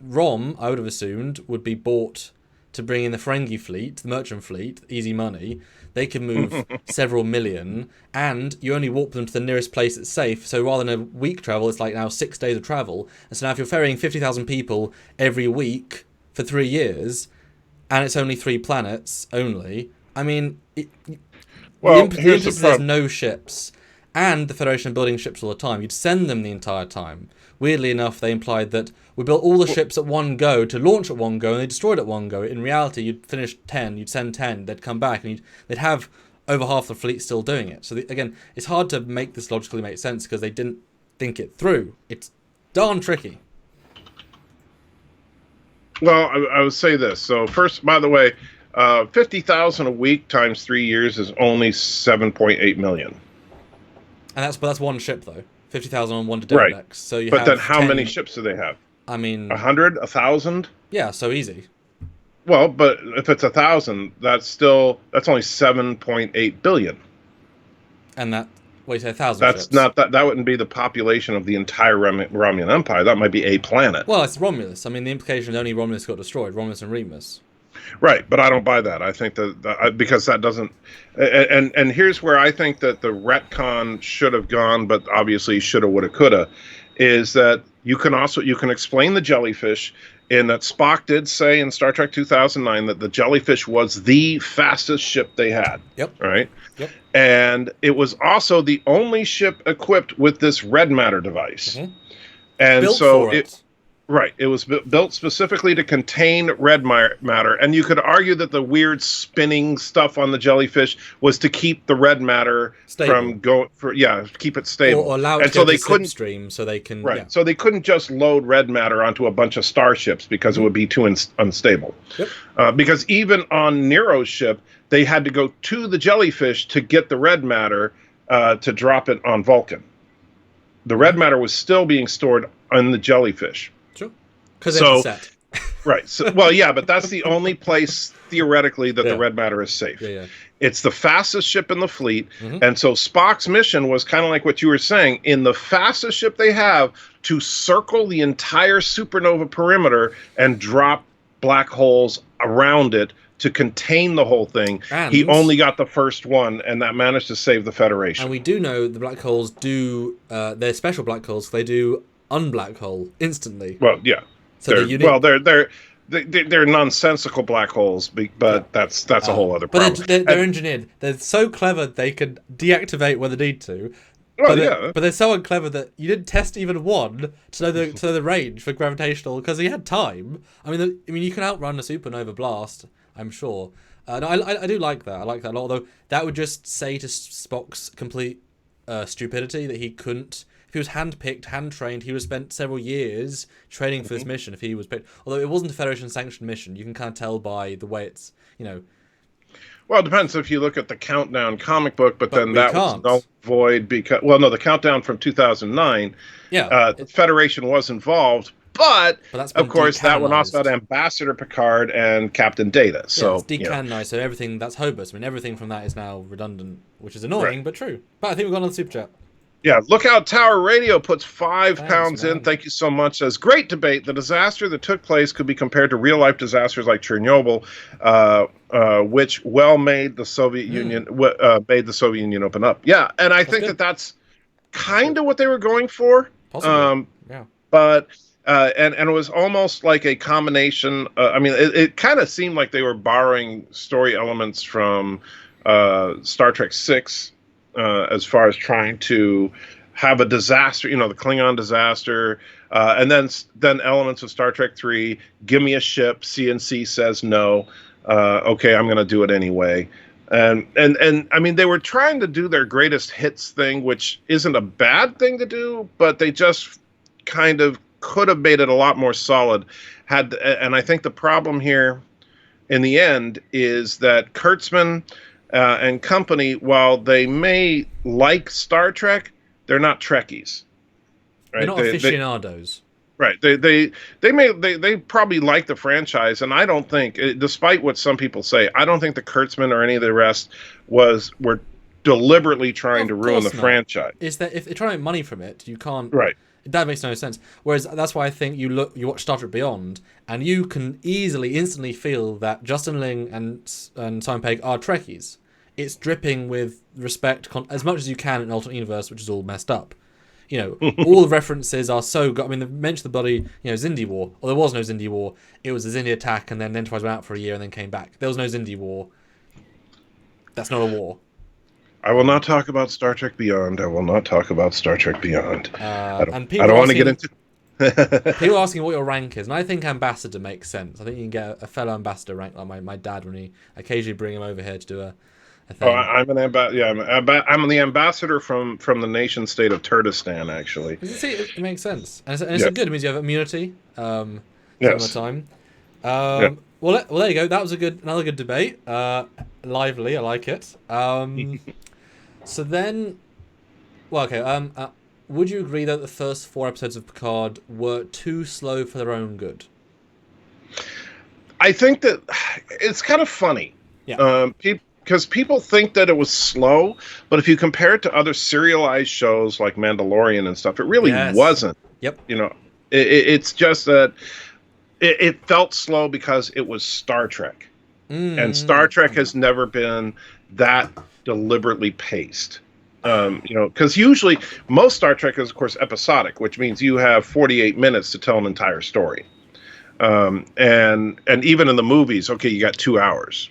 ROM, I would have assumed, would be bought to bring in the Ferengi fleet, the merchant fleet, easy money. They can move several million, and you only warp them to the nearest place that's safe. So rather than a week travel, it's like now 6 days of travel. And so now if you're ferrying 50,000 people every week for 3 years, and it's only 3 planets only, I mean, the impetus is there's no ships, and the Federation are building ships all the time. You'd send them the entire time. Weirdly enough, they implied that we built all the ships at one go to launch at one go, and they destroyed at one go. In reality, you'd finish 10, you'd send 10, they'd come back, and they'd have over half the fleet still doing it. So again, it's hard to make this logically make sense because they didn't think it through. It's darn tricky. Well, I would say this. So first, by the way, 50,000 a week times 3 years is only 7.8 million. And that's one ship though. 50,000 on one to Deredex. Right. So you but have then how 10, many ships do they have? I mean, 100, 1,000? Yeah, so easy. Well, but if it's 1,000, that's only 7.8 billion. And that, you say 1,000 That's ships. not that wouldn't be the population of the entire Romulan Empire. That might be a planet. Well, it's Romulus. I mean, the implication is only Romulus got destroyed, Romulus and Remus. Right, but I don't buy that. I think that because that doesn't, and here's where I think that the retcon should have gone, but obviously shoulda, woulda, coulda, is that you can explain the jellyfish in that Spock did say in Star Trek 2009 that the jellyfish was the fastest ship they had. Yep. Right. Yep. And it was also the only ship equipped with this red matter device. Mm-hmm. And built so for it. Right. It was built specifically to contain red matter. And you could argue that the weird spinning stuff on the jellyfish was to keep the red matter stable. Keep it stable. Or allow it and to so go they to couldn't slipstream so they can... Right. Yeah. So they couldn't just load red matter onto a bunch of starships because it would be too unstable. Yep. Because even on Nero's ship, they had to go to the jellyfish to get the red matter to drop it on Vulcan. The red matter was still being stored on the jellyfish. Because it's set. Right. So, well, yeah, but that's the only place theoretically that the red matter is safe. Yeah. It's the fastest ship in the fleet, and so Spock's mission was kind of like what you were saying. In the fastest ship they have, to circle the entire supernova perimeter and drop black holes around it to contain the whole thing. And he only got the first one, and that managed to save the Federation. And we do know the black holes do, they're special black holes, they do unblack hole instantly. Well, yeah. So they're nonsensical black holes, but that's a whole other problem. But they're engineered. They're so clever they can deactivate when they need to. But they're so unclever that you didn't test even one to know the range for gravitational because he had time. I mean, you can outrun a supernova blast, I'm sure. No, I do like that. I like that a lot. Although that would just say to Spock's complete stupidity that he couldn't. If he was hand-picked, hand-trained, he would have spent several years training for this mission if he was picked. Although it wasn't a Federation-sanctioned mission. You can kind of tell by the way it's, Well, it depends if you look at the Countdown comic book, but then that was null void because... Well, no, the Countdown from 2009, the Federation was involved, but of course that one also had Ambassador Picard and Captain Data. So it's decanonized, so everything, that's Hobus. I mean, everything from that is now redundant, which is annoying, but true. But I think we've gone on the Super Chat. Yeah, Lookout Tower Radio puts £5 in. Thank you so much. Says, great debate. The disaster that took place could be compared to real-life disasters like Chernobyl, which made the Soviet Union open up. Yeah, and I think that's kind of what they were going for. Possibly. Yeah. But and it was almost like a combination. I mean, it kind of seemed like they were borrowing story elements from Star Trek Six, as far as trying to have a disaster, the Klingon disaster, and then elements of Star Trek Three. Give me a ship. CNC says no. Okay, I'm going to do it anyway. And I mean, they were trying to do their greatest hits thing, which isn't a bad thing to do, but they just kind of could have made it a lot more solid. And I think the problem here in the end is that Kurtzman and company, while they may like Star Trek, they're not Trekkies. Right? They're not aficionados. Right. They probably like the franchise, and I don't think, despite what some people say, I don't think the Kurtzman or any of the rest were deliberately trying to ruin the franchise. Is that if they're trying to make money from it, you can't. Right. That makes no sense. Whereas that's why I think you watch Star Trek Beyond, and you can instantly feel that Justin Ling and Simon Pegg are Trekkies. It's dripping with respect as much as you can in an alternate universe, which is all messed up. All the references are so good. I mean, they mentioned the bloody, Xindi War. Or there was no Xindi War. It was a Xindi attack, and then Enterprise went out for a year and then came back. There was no Xindi War. That's not a war. I will not talk about Star Trek Beyond. I will not talk about Star Trek Beyond. I don't want to get into. People are asking what your rank is, and I think ambassador makes sense. I think you can get a fellow ambassador rank like my dad when he occasionally bring him over here to do a thing. Oh, I'm an ambassador. Yeah, I'm the ambassador from the nation state of Turkestan, actually. See, it makes sense, and it's good. It means you have immunity. Some of the time. Well, there you go. That was another good debate. Lively, I like it. So then, would you agree that the first 4 episodes of Picard were too slow for their own good? I think that it's kind of funny. Yeah. Because people think that it was slow, but if you compare it to other serialized shows like Mandalorian and stuff, it really wasn't. Yep. It's just that it felt slow because it was Star Trek. And Star Trek has never been that deliberately paced. Because usually most Star Trek is, of course, episodic, which means you have 48 minutes to tell an entire story. And even in the movies, okay, you got 2 hours.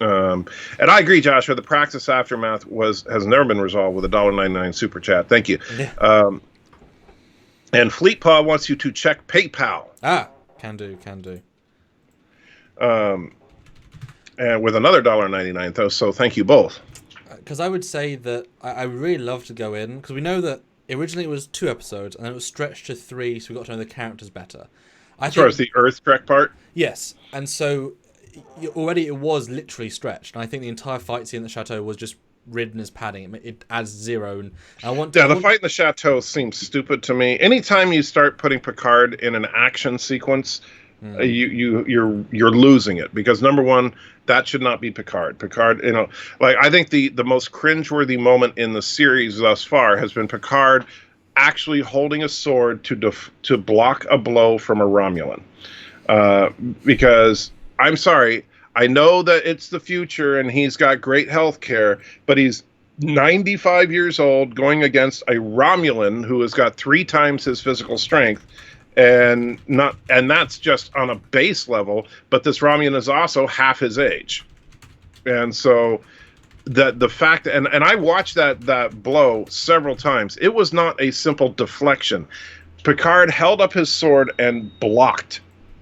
And I agree, Joshua, the Praxis Aftermath has never been resolved with a $1.99 super chat. Thank you. Yeah. And Fleetpaw wants you to check PayPal. Can do. And with another $1.99, though, so thank you both. Because I would say that I really love to go in, because we know that originally it was 2 episodes, and then it was stretched to 3, so we got to know the characters better. As far as the Earth Trek part? Yes, and so already it was literally stretched, and I think the entire fight scene in the chateau was just ridden as padding. It adds 0, and the fight in the chateau seems stupid to me. Anytime you start putting Picard in an action sequence, you're losing it, because number one, that should not be Picard. Picard, I think the most cringeworthy moment in the series thus far has been Picard actually holding a sword to block a blow from a Romulan, because I'm sorry, I know that it's the future and he's got great health care, but he's 95 years old going against a Romulan who has got 3 times his physical strength. And that's just on a base level, but this Romulan is also half his age. And so the fact, and I watched that blow several times, it was not a simple deflection. Picard held up his sword and blocked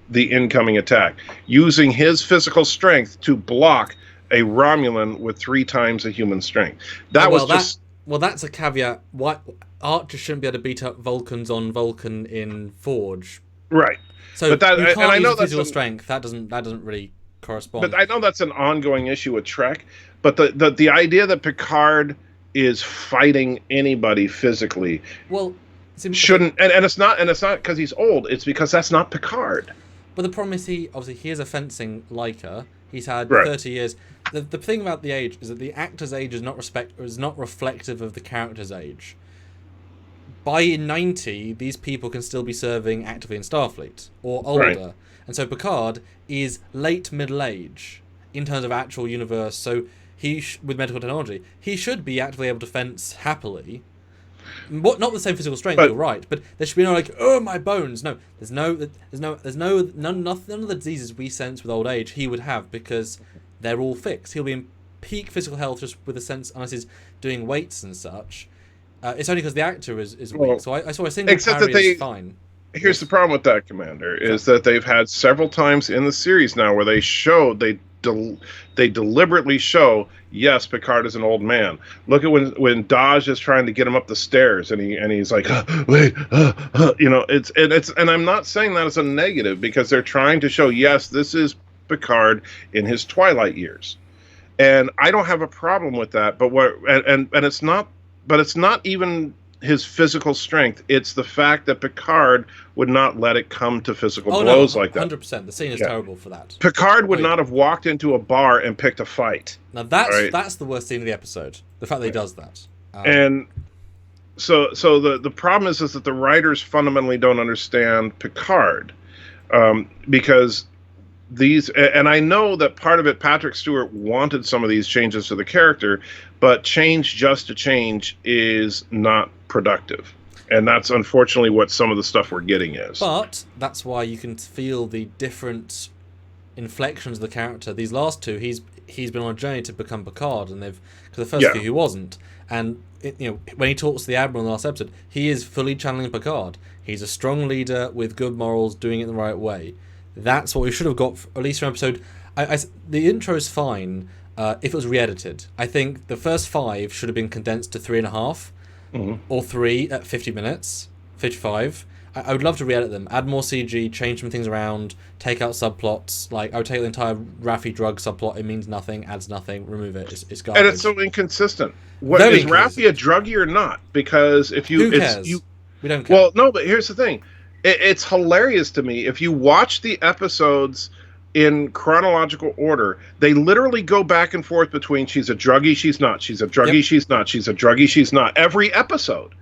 the incoming attack, using his physical strength to block a Romulan with 3 times a human strength. That's a caveat. What Archer shouldn't be able to beat up Vulcans on Vulcan in Forge, right? So but you can't use physical strength. That doesn't really correspond. But I know that's an ongoing issue with Trek. But the idea that Picard is fighting anybody physically, shouldn't, and it's not because he's old. It's because that's not Picard. But the problem is he is a fencing liker. He's had 30 years. The thing about the age is that the actor's age is not reflective of the character's age. By 90, these people can still be serving actively in Starfleet or older. Right. And so Picard is late middle age in terms of actual universe. So with medical technology, he should be actively able to fence happily. Not the same physical strength. But- You're right, but there should be no like, oh my bones. No, none of the diseases we sense with old age he would have because they're all fixed. He'll be in peak physical health just with a sense, unless he's doing weights and such. It's only because the actor is Well, weak. So I saw a single except that parry is they- fine. Here's the problem with that, Commander, is that they've had several times in the series now where they deliberately show, yes, Picard is an old man. Look at when Daj is trying to get him up the stairs, and he's like, wait, and I'm not saying that as a negative because they're trying to show, yes, this is Picard in his twilight years, and I don't have a problem with that. But it's not even his physical strength. It's the fact that Picard would not let it come to physical blows like that. 100%. The scene is terrible for that. Picard would not have walked into a bar and picked a fight. Now that's the worst scene of the episode. The fact that he does that. And so the problem is that the writers fundamentally don't understand Picard, because and I know that part of it, Patrick Stewart wanted some of these changes to the character, but change just to change is not productive. And that's unfortunately what some of the stuff we're getting is. But that's why you can feel the different inflections of the character. These last two, he's been on a journey to become Picard, and because the first few he wasn't. And when he talks to the Admiral in the last episode, he is fully channeling Picard. He's a strong leader with good morals, doing it the right way. That's what we should have got, at least for an episode. The intro's fine if it was re-edited. I think the first 5 should have been condensed to 3.5 or 3 at 50 minutes, 55. I would love to re-edit them, add more CG, change some things around, take out subplots. Like I would take the entire Raffi drug subplot. It means nothing, adds nothing, remove it. It's garbage. And it's so inconsistent. Very is Raffi a druggie or not? Because if you, who cares? We don't care. Well, no, but here's the thing. It's hilarious to me. If you watch the episodes in chronological order, they literally go back and forth between she's a druggie, she's not, she's a druggie, she's not, she's a druggie, she's not. Every episode.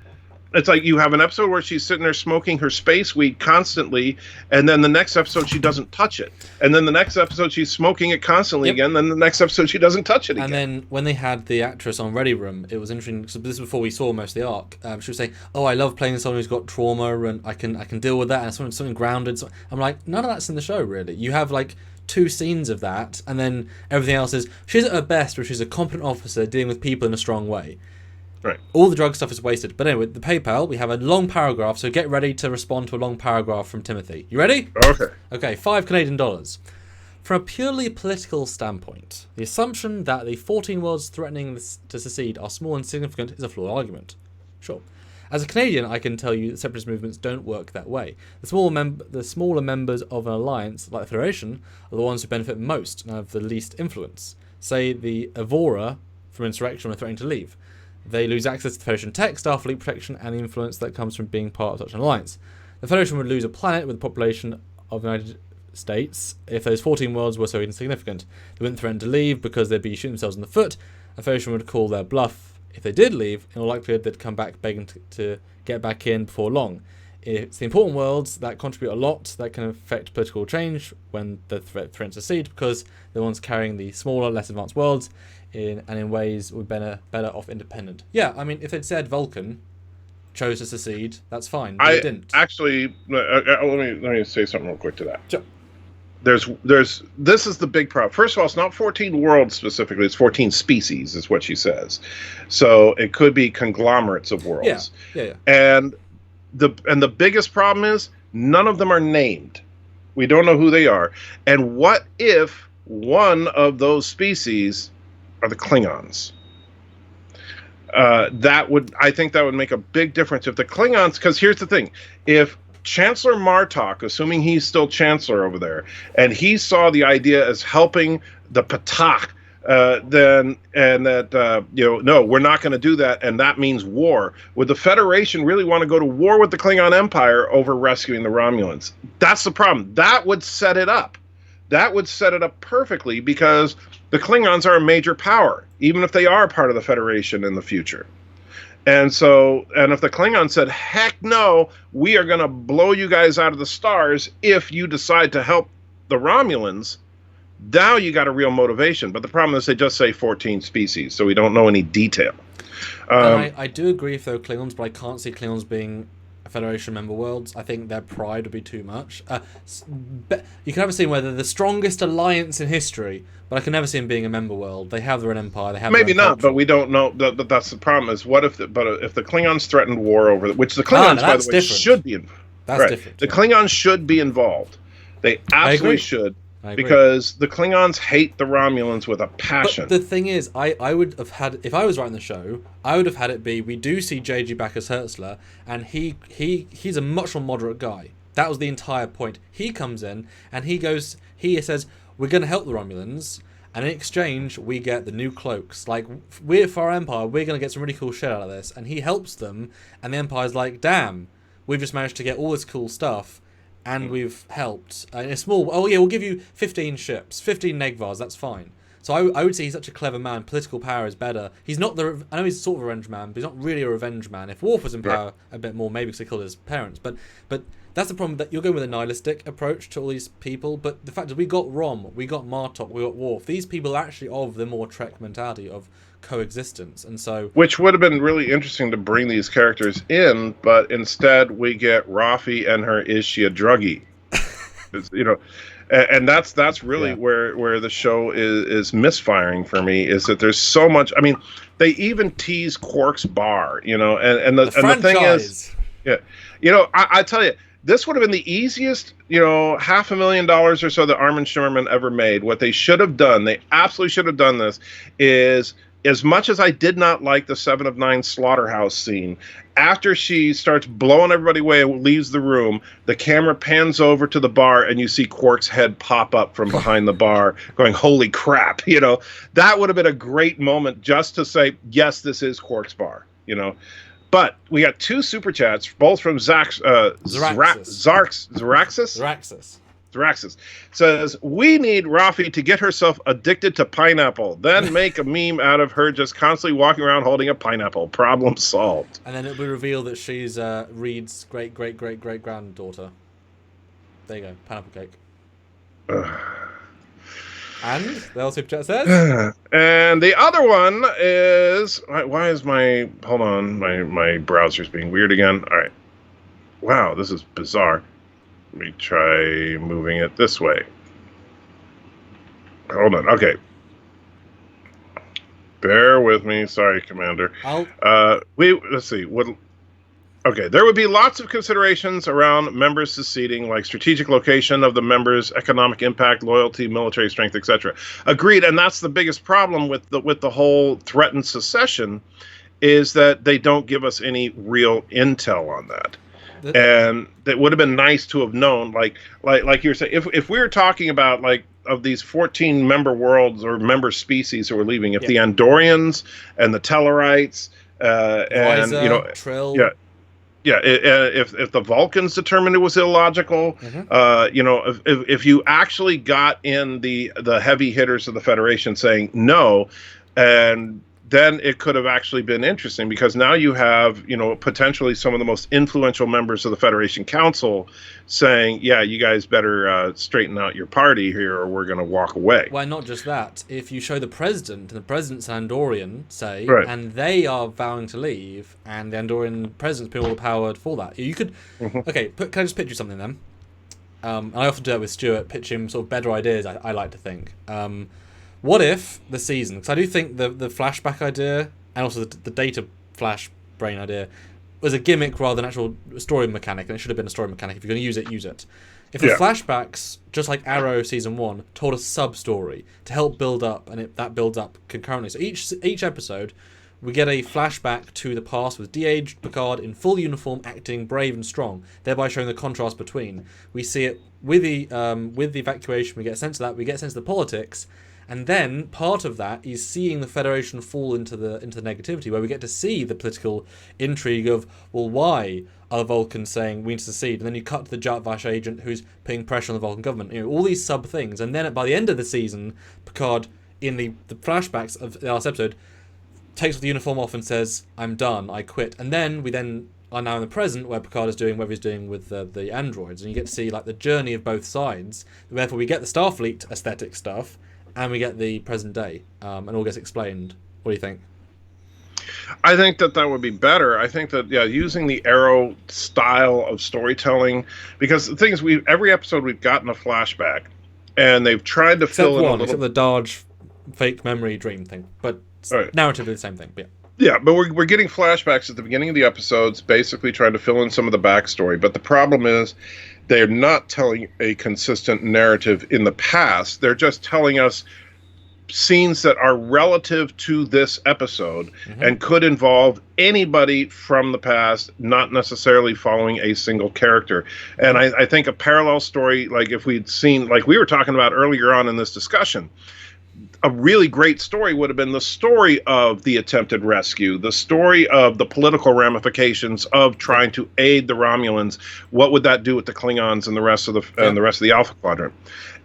It's like you have an episode where she's sitting there smoking her space weed constantly, and then the next episode she doesn't touch it. And then the next episode she's smoking it constantly again, then the next episode she doesn't touch it again. And then when they had the actress on Ready Room, it was interesting, so this is before we saw most of the arc, she was saying, oh, I love playing someone who's got trauma, and I can deal with that, and something grounded. So I'm like, none of that's in the show, really. You have, like, 2 scenes of that, and then everything else is, she's at her best, but she's a competent officer dealing with people in a strong way. Right. All the drug stuff is wasted. But anyway, the PayPal, we have a long paragraph, so get ready to respond to a long paragraph from Timothy. You ready? Okay. Okay, $5 From a purely political standpoint, the assumption that the 14 worlds threatening to secede are small and insignificant is a flawed argument. Sure. As a Canadian, I can tell you that separatist movements don't work that way. The smaller members of an alliance, like the Federation, are the ones who benefit most and have the least influence. Say the Evora from insurrection are threatening to leave. They lose access to Federation tech, Starfleet protection, and the influence that comes from being part of such an alliance. The Federation would lose a planet with a population of the United States if those 14 worlds were so insignificant. They wouldn't threaten to leave because they'd be shooting themselves in the foot. The Federation would call their bluff. If they did leave, in all likelihood they'd come back begging to get back in before long. It's the important worlds that contribute a lot that can affect political change when the threats secede, because they're the ones carrying the smaller, less advanced worlds, in ways we're better off independent. Yeah, I mean, if they'd said Vulcan chose to secede, that's fine. But they didn't. Actually, let me say something real quick to that. Sure. This is the big problem. First of all, it's not 14 worlds specifically; it's 14 species, is what she says. So it could be conglomerates of worlds. Yeah. And the biggest problem is none of them are named. We don't know who they are. And what if one of those species are the Klingons? I think that would make a big difference if the Klingons, because here's the thing, if Chancellor Martok, assuming he's still Chancellor over there, and he saw the idea as helping the Patak, no, we're not going to do that, and that means war. Would the Federation really want to go to war with the Klingon Empire over rescuing the Romulans? That's the problem. That would set it up. That would set it up perfectly, because the Klingons are a major power, even if they are part of the Federation in the future. And if the Klingons said, heck no, we are going to blow you guys out of the stars if you decide to help the Romulans, now you got a real motivation. But the problem is they just say 14 species, so we don't know any detail. And I do agree if they were Klingons, but I can't see Klingons being Federation member worlds. I think their pride would be too much. You can have a scene where they're the strongest alliance in history, but I can never see them being a member world. They have their own empire. They have maybe their own not, but we don't know. But that's the problem. Is what if the Klingons threatened war over which the Klingons, by the way, different. should be involved. That's right. different. The Klingons should be involved. They absolutely should. Because the Klingons hate the Romulans with a passion. But the thing is, I would have had, if I was writing the show, I would have had it be, we do see JG back as Hertzler, and he's a much more moderate guy. That was the entire point. He comes in, and he says, we're going to help the Romulans, and in exchange, we get the new cloaks. Like, for our Empire, we're going to get some really cool shit out of this. And he helps them, and the Empire's like, damn, we've just managed to get all this cool stuff, and we've helped in a small. Oh yeah, we'll give you 15 ships, 15 Negvars. That's fine. So I would say he's such a clever man. Political power is better. He's not the. I know he's sort of a revenge man, but he's not really a revenge man. If Worf was in power a bit more, maybe because he killed his parents. But that's the problem, that you're going with a nihilistic approach to all these people. But the fact is, we got Rom, we got Martok, we got Worf. These people are actually of the more Trek mentality of coexistence, and so which would have been really interesting to bring these characters in, but instead we get Rafi and her is she a druggie? And that's really where the show is misfiring for me, is that there's so much. I mean, they even tease Quark's bar, and the thing is, I tell you, this would have been the easiest, $500,000 or so that Armin Shimmerman ever made. What they should have done, they absolutely should have done this, is, as much as I did not like the 7 of 9 slaughterhouse scene, after she starts blowing everybody away and leaves the room, the camera pans over to the bar and you see Quark's head pop up from behind the bar going, holy crap, that would have been a great moment just to say, yes, this is Quark's bar, But we got 2 super chats, both from Zaraxis says, we need Rafi to get herself addicted to pineapple, then make a meme out of her just constantly walking around holding a pineapple. Problem solved. And then it will reveal that she's Reed's great-great-great-great-granddaughter. There you go, pineapple cake. And the other super chat says, and the other one is, why is my browser's being weird again. All right, wow, this is bizarre. Let me try moving it this way. Hold on. Okay. Bear with me. Sorry, Commander. Let's see. Okay, there would be lots of considerations around members seceding, like strategic location of the members, economic impact, loyalty, military strength, etc. Agreed, and that's the biggest problem with the whole threatened secession, is that they don't give us any real intel on that. And that would have been nice to have known, like you were saying, if we were talking about, like, of these 14 member worlds or member species who are leaving, if the Andorians and the Tellarites and Trill. If the Vulcans determined it was illogical, if you actually got in the heavy hitters of the Federation saying no, and then it could have actually been interesting, because now you have, potentially some of the most influential members of the Federation Council saying, yeah, you guys better straighten out your party here or we're going to walk away. Why not just that? If you show the president, and the president's an Andorian, say, right, and they are vowing to leave, and the Andorian president's put all the power for that. You could, okay, can I just pitch you something then? And I often do that with Stuart, pitch him sort of better ideas, I like to think. What if the season, because I do think the flashback idea and also the data flash brain idea was a gimmick rather than actual story mechanic, and it should have been a story mechanic. If you're going to use it, use it. If the flashbacks, just like Arrow Season 1, told a sub-story to help build up, and that builds up concurrently. So each episode, we get a flashback to the past with de-aged Picard in full uniform, acting brave and strong, thereby showing the contrast between. We see it with the evacuation, we get a sense of that, we get a sense of the politics, and then part of that is seeing the Federation fall into the negativity, where we get to see the political intrigue of, well, why are the Vulcans saying we need to secede? And then you cut to the Jat Vash agent who's putting pressure on the Vulcan government. All these sub things. And then by the end of the season, Picard, in the flashbacks of the last episode, takes the uniform off and says, I'm done, I quit. And then we are now in the present, where Picard is doing whatever he's doing with the androids. And you get to see, like, the journey of both sides. Therefore, we get the Starfleet aesthetic stuff, and we get the present day, and all gets explained. What do you think? I think that would be better. I think that using the Arrow style of storytelling, because the thing is, every episode we've gotten a flashback, and they've tried to fill in a little. Except the Darge fake memory dream thing, but right. Narratively the same thing. But yeah, but we're getting flashbacks at the beginning of the episodes, basically trying to fill in some of the backstory. But the problem is, they're not telling a consistent narrative in the past. They're just telling us scenes that are relative to this episode and could involve anybody from the past, not necessarily following a single character. And I think a parallel story, like if we'd seen, like we were talking about earlier on in this discussion, a really great story would have been the story of the attempted rescue, the story of the political ramifications of trying to aid the Romulans. What would that do with the Klingons and the rest of the Alpha Quadrant?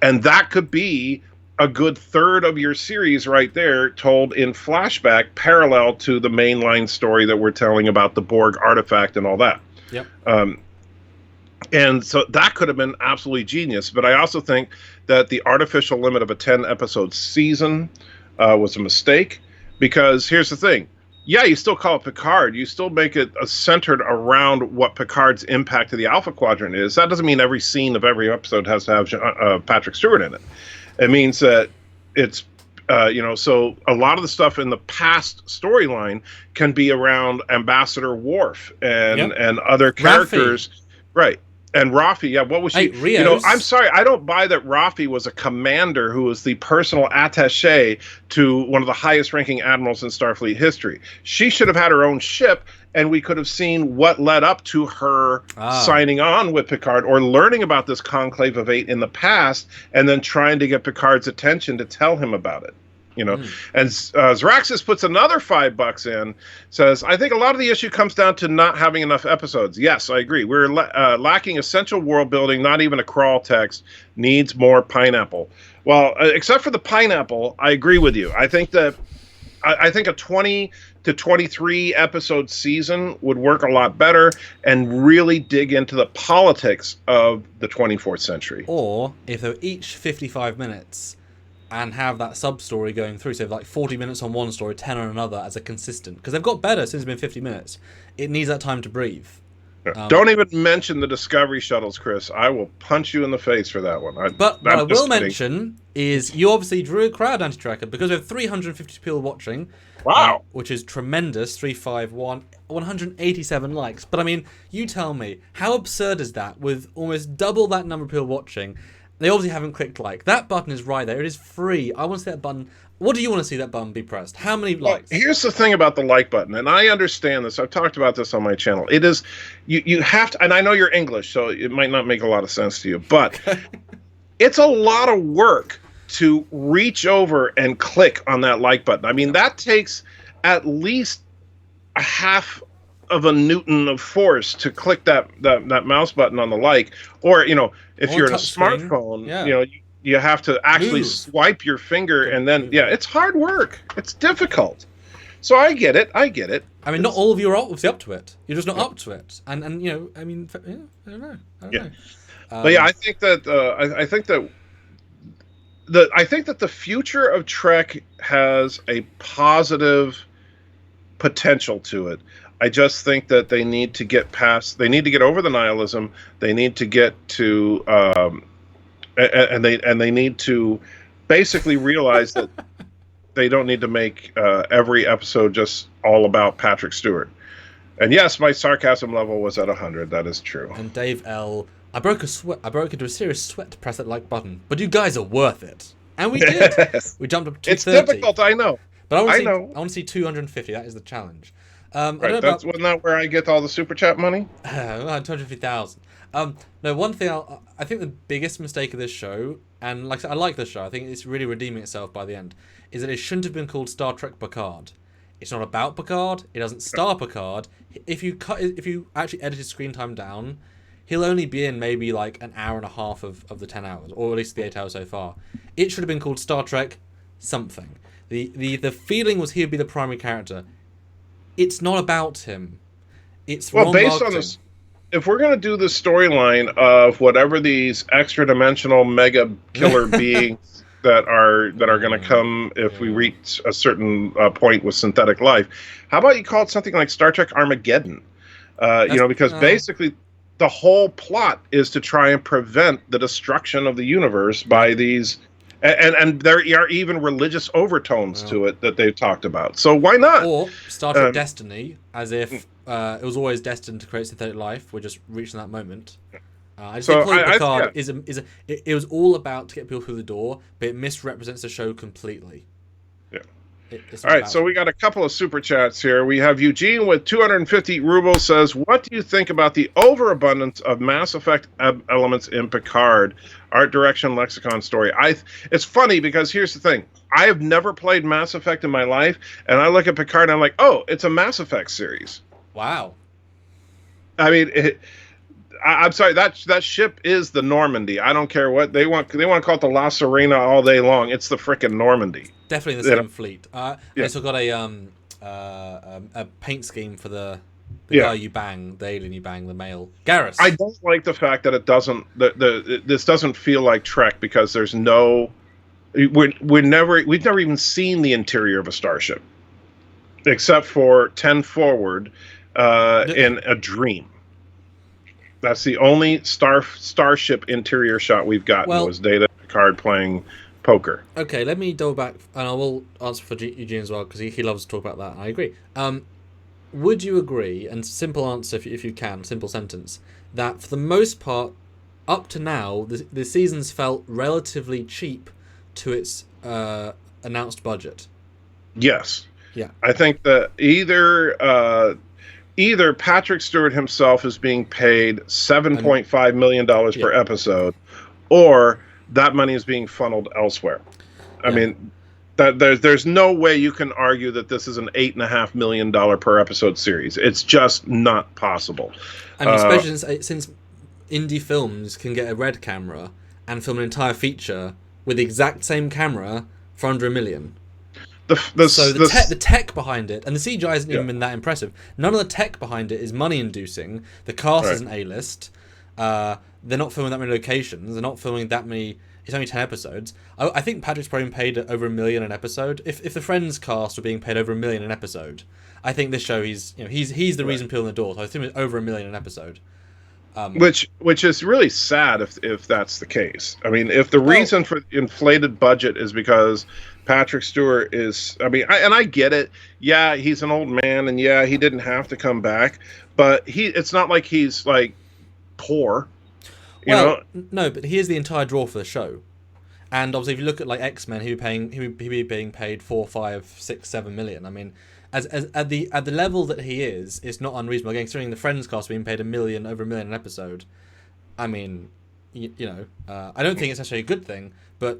And that could be a good third of your series right there, told in flashback, parallel to the mainline story that we're telling about the Borg artifact and all that. Yep. And so that could have been absolutely genius. But I also think that the artificial limit of a 10-episode season was a mistake, because here's the thing. Yeah, you still call it Picard. You still make it centered around what Picard's impact to the Alpha Quadrant is. That doesn't mean every scene of every episode has to have Patrick Stewart in it. It means that it's, so a lot of the stuff in the past storyline can be around Ambassador Worf and other characters. Raffi. Right. And Raffi, yeah, what was she? Rios. I'm sorry, I don't buy that Raffi was a commander who was the personal attaché to one of the highest-ranking admirals in Starfleet history. She should have had her own ship, and we could have seen what led up to her signing on with Picard, or learning about this Conclave of 8 in the past, and then trying to get Picard's attention to tell him about it. And Zraxis puts another $5 in, says, I think a lot of the issue comes down to not having enough episodes. Yes, I agree. We're lacking essential world building, not even a crawl text, needs more pineapple. Well, except for the pineapple, I agree with you. I think that I think a 20 to 23 episode season would work a lot better and really dig into the politics of the 24th century. Or if they're each 55 minutes, and have that sub-story going through. So like 40 minutes on one story, 10 on another as a consistent. Because they've got better since it's been 50 minutes. It needs that time to breathe. Don't even mention the Discovery shuttles, Chris. I will punch you in the face for that one. But what I will mention is you obviously drew a crowd, Anti-Tracker, because we have 350 people watching. Wow. Which is tremendous. 351, 187 likes. But I mean, you tell me, how absurd is that with almost double that number of people watching? They obviously haven't clicked like. That button is right there. It is free. I want to see that button. What do you want to see that button be pressed? How many likes? Here's the thing about the like button, and I understand this. I've talked about this on my channel. It is, you have to, and I know you're English, so it might not make a lot of sense to you, but it's a lot of work to reach over and click on that like button. I mean, that takes at least a half of a Newton of force to click that mouse button on the like, or if you're in a smartphone, you have to actually swipe your finger, and then it's hard work. It's difficult. So I get it. I mean, not all of you are obviously up to it. You're just not up to it, and I mean, I don't know. But I think that I think that the future of Trek has a positive potential to it. I just think that they need to get over the nihilism. They need to get to, and they need to basically realize that they don't need to make every episode just all about Patrick Stewart. And yes, my sarcasm level was at 100. That is true. And Dave L. I broke into a serious sweat to press that like button, but you guys are worth it, and we did. We jumped up to 230. It's difficult, I know. But I want to see 250. That is the challenge. Right, that's not where I get all the super chat money. 250,000. No, one thing I think the biggest mistake of this show, and like I like this show, I think it's really redeeming itself by the end, is that it shouldn't have been called Star Trek Picard. It's not about Picard. It doesn't star Picard. If you actually edited screen time down, he'll only be in maybe like an hour and a half of the 10 hours, or at least the 8 hours so far. It should have been called Star Trek something. The feeling was he would be the primary character. It's not about him. It's wrong based marketing. On this, if we're going to do the storyline of whatever these extra-dimensional mega killer beings that are going to come if we reach a certain point with synthetic life. How about you call it something like Star Trek Armageddon? Because basically the whole plot is to try and prevent the destruction of the universe by these, and there are even religious overtones to it that they've talked about. So why not? Or Star Trek Destiny, as if it was always destined to create synthetic life. We're just reaching that moment. I just think Picard it was all about to get people through the door, but it misrepresents the show completely. Yeah. All right, so we got a couple of super chats here. We have Eugene with 250 rubles says, "What do you think about the overabundance of Mass Effect elements in Picard? Art direction, lexicon, story." It's funny because here's the thing: I have never played Mass Effect in my life, and I look at Picard and I'm like, "Oh, it's a Mass Effect series." Wow. I mean, I'm sorry, that ship is the Normandy. I don't care what they want. They want to call it the La Serena all day long. It's the frickin' Normandy. Definitely the same fleet. They still got a paint scheme for the guy you bang, the alien you bang, the male. Garrus. I don't like the fact that it doesn't. This doesn't feel like Trek because there's no. We've never even seen the interior of a starship, except for 10 Forward in a dream. That's the only starship interior shot we've gotten was Data Picard playing poker. Okay, let me double back, and I will answer for Eugene as well, because he loves to talk about that, and I agree. Would you agree, and simple answer if you can, simple sentence, that for the most part, up to now, the season's felt relatively cheap to its announced budget? Yes. Yeah. I think that either Patrick Stewart himself is being paid $7.5 million per episode, or that money is being funneled elsewhere. I mean, there's no way you can argue that this is an $8.5 million per episode series. It's just not possible. I mean, especially since indie films can get a red camera and film an entire feature with the exact same camera for under $1 million. The tech behind it, and the CGI isn't even been that impressive. None of the tech behind it is money-inducing. The cast isn't A-list. They're not filming that many locations. They're not filming that many. It's only 10 episodes. I think Patrick's probably been paid over $1 million an episode. If the Friends cast were being paid over $1 million an episode, I think this show he's the reason people in the door. So I think it's over $1 million an episode. Which is really sad if that's the case. I mean, if the reason for the inflated budget is because Patrick Stewart is, I get it. Yeah, he's an old man, and yeah, he didn't have to come back, but it's not like he's like poor. You know? No, but here's the entire draw for the show. And obviously, if you look at like X-Men, he'd be being paid 4, 5, 6, 7 million. I mean, as at the level that he is, it's not unreasonable. Again, considering the Friends cast being paid over $1 million an episode. I mean, I don't think it's necessarily a good thing, but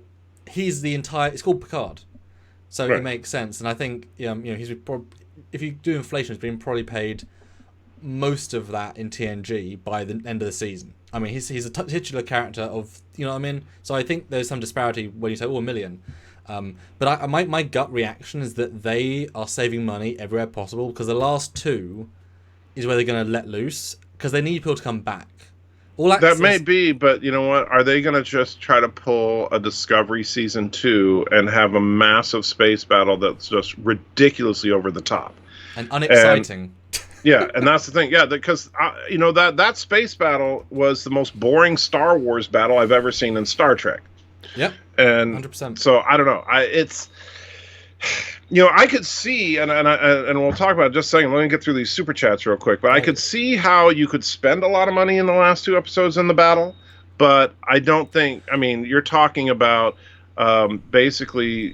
he's the entire. It's called Picard, so it makes sense. And I think he's if you do inflation, he's been probably paid most of that in TNG by the end of the season. I mean, he's a titular character of, you know what I mean? So I think there's some disparity when you say, $1 million. But my gut reaction is that they are saving money everywhere possible, because the last two is where they're going to let loose, because they need people to come back. That may be, but you know what? Are they going to just try to pull a Discovery Season 2 and have a massive space battle that's just ridiculously over the top? And unexciting. Yeah, and that's the thing. Yeah, because that space battle was the most boring Star Wars battle I've ever seen in Star Trek. Yep. And 100%. So I don't know. I could see, and we'll talk about it in just a second. Let me get through these super chats real quick. But I could see how you could spend a lot of money in the last 2 episodes in the battle, but I don't think. I mean, you're talking about basically,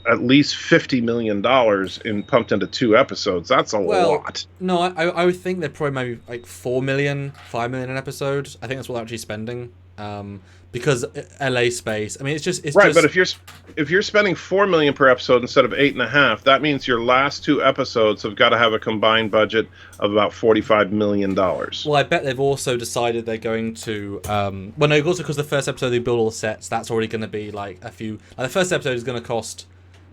at least $50 million pumped into 2 episodes. That's a lot. No, I would think they're probably maybe like $4 million, $5 million an episode. I think that's what they're actually spending. Because LA space. I mean, it's right. But if you're spending $4 million per episode instead of $8.5 million, that means your last 2 episodes have got to have a combined budget of about $45 million. Well, I bet they've also decided they're going to. No, also because the first episode they build all the sets. That's already going to be like a few. Like the first episode is going to cost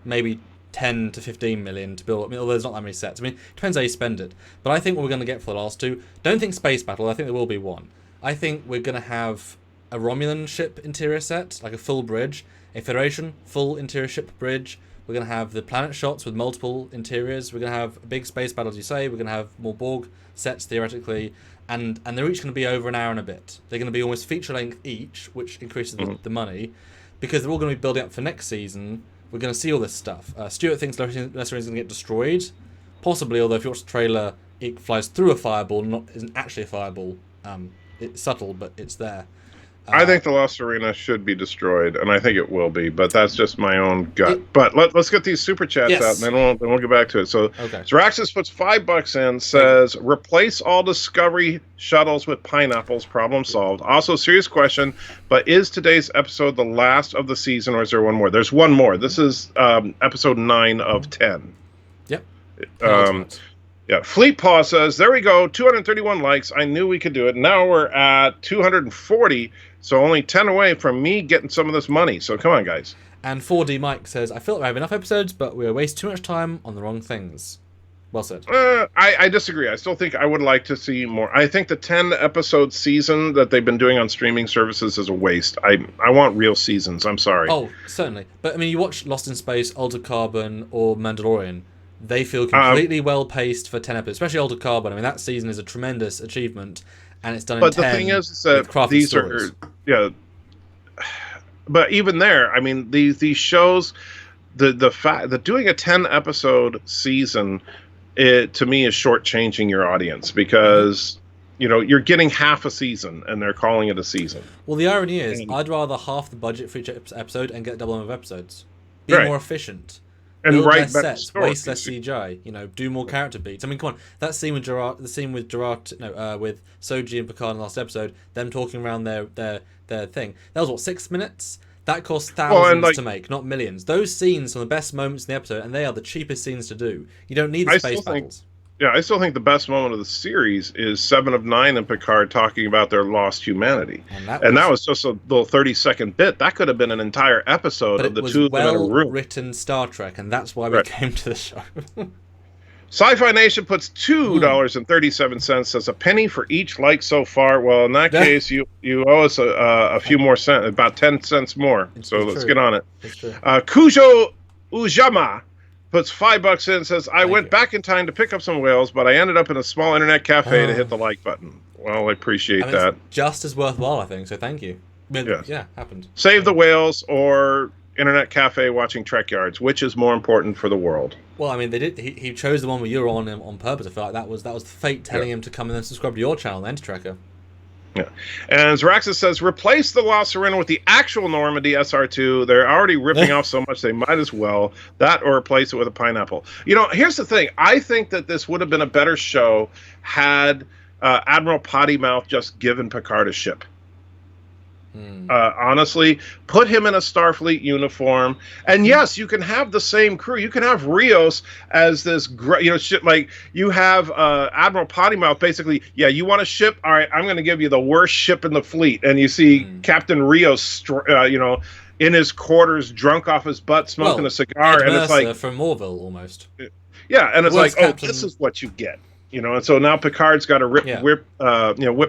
maybe 10 to 15 million to build. I mean, although there's not that many sets. I mean, it depends how you spend it. But I think what we're going to get for the last 2. Don't think space battle. I think there will be one. I think we're going to have a Romulan ship interior set, like a full bridge. A Federation full interior ship bridge. We're going to have the planet shots with multiple interiors. We're going to have a big space battle, as you say. We're going to have more Borg sets, theoretically. And they're each going to be over an hour and a bit. They're going to be almost feature length each, which increases the money. Because they're all going to be building up for next season. We're going to see all this stuff. Stuart thinks Lesser is going to get destroyed. Possibly, although if you watch the trailer, it flies through a fireball, isn't actually a fireball. It's subtle, but it's there. I think the Lost Arena should be destroyed, and I think it will be, but that's just my own gut. But let's get these super chats out, and then we'll get back to it. So, Zraxis puts $5 in, says, replace all Discovery shuttles with pineapples, problem solved. Also, serious question, but is today's episode the last of the season, or is there one more? There's one more. This is episode 9 of 10. Yep. Yeah, Fleet Paw says, there we go, 231 likes. I knew we could do it. Now we're at 240, so only 10 away from me getting some of this money. So come on, guys. And 4D Mike says, I feel like we have enough episodes, but we waste too much time on the wrong things. Well said. I disagree. I still think I would like to see more. I think the 10-episode season that they've been doing on streaming services is a waste. I want real seasons. I'm sorry. Oh, certainly. But, I mean, you watch Lost in Space, Altered Carbon, or Mandalorian. They feel completely well-paced for 10 episodes, especially Altered Carbon. I mean, that season is a tremendous achievement, and it's done in 10. But the thing is that these stories. But even there, I mean, these shows, the fact that doing a 10-episode season, to me, is shortchanging your audience because you're getting half a season, and they're calling it a season. Well, the irony is, I'd rather half the budget for each episode and get double number of episodes. Be more efficient. And build write less better sets, stories. waste less CGI. Do more character beats. I mean, come on, that scene with with Soji and Picard in the last episode, them talking around their thing. That was 6 minutes. That cost thousands to make, not millions. Those scenes are the best moments in the episode, and they are the cheapest scenes to do. You don't need the space battles. I still think the best moment of the series is 7 of 9 and Picard talking about their lost humanity. And that was just a little 30-second bit. That could have been an entire episode of the two of them in a room. Well-written Star Trek, and that's why we came to the show. Sci-Fi Nation puts $2.37, says a penny for each like so far. Well, in that case, you owe us a few more cents, about 10 cents more. Let's get on it. Cujo Ujama puts $5 in and says, I went back in time to pick up some whales, but I ended up in a small internet cafe to hit the like button. Well, I appreciate that. It's just as worthwhile, I think, so thank you. Happened. Save the whales or internet cafe watching Trekyards. Which is more important for the world? Well, I mean, they did. He chose the one where you were on purpose. I feel like that was fate telling him to come and then subscribe to your channel, the Anti-Tracker. Yeah. And Zraxis says, replace the Lost Arena with the actual Normandy SR2. They're already ripping off so much, they might as well. That or replace it with a pineapple. Here's the thing. I think that this would have been a better show had Admiral Pottymouth just given Picard a ship. Honestly, put him in a Starfleet uniform, and yes, you can have the same crew. You can have Rios as this great, shit. Like you have Admiral Pottymouth. Basically, you want a ship? All right, I'm going to give you the worst ship in the fleet, and you see Captain Rios, in his quarters, drunk off his butt, smoking a cigar, and it's like from Orville almost. Yeah, and it's like, Captain... this is what you get. And so now Picard's got to whip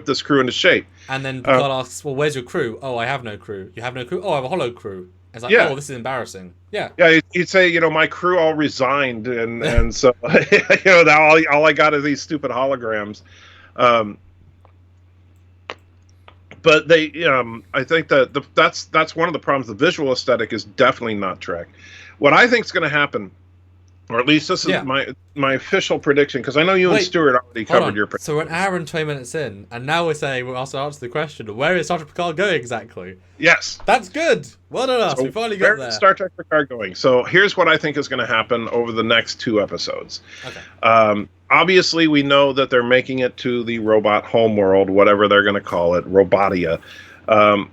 this crew into shape. And then Picard asks, well, where's your crew? Oh, I have no crew. You have no crew? Oh, I have a hollow crew. It's like, oh, this is embarrassing. Yeah. Yeah, he'd say, my crew all resigned, and so, now all I got are these stupid holograms. But they, I think that that's one of the problems. The visual aesthetic is definitely not Trek. What I think is going to happen, or at least this is my official prediction, because I know you and Stuart already covered your prediction. So we're an hour and 20 minutes in, and now we're saying we'll also answer the question, where is Star Trek Picard going exactly? Yes. That's good. Well done us. We finally got there. Where is Star Trek Picard going? So here's what I think is going to happen over the next 2 episodes. Okay. Obviously, we know that they're making it to the robot homeworld, whatever they're going to call it, Robotia.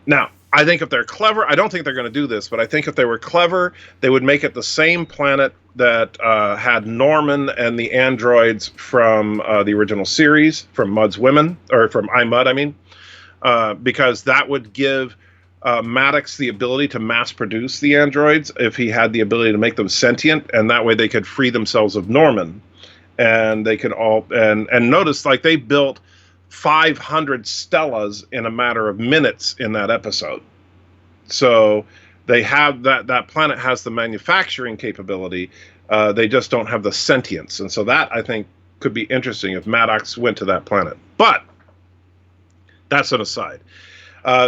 Now, I think if they're clever, I don't think they're going to do this, but I think if they were clever, they would make it the same planet that had Norman and the androids from the original series, from Mudd's Women, or from I, Mudd, I mean, because that would give Maddox the ability to mass produce the androids if he had the ability to make them sentient, and that way they could free themselves of Norman. And they could all, and notice, like, they built 500 Stellas in a matter of minutes in that episode. So they have that planet has the manufacturing capability. They just don't have the sentience. And so that, I think, could be interesting if Maddox went to that planet. But that's an aside.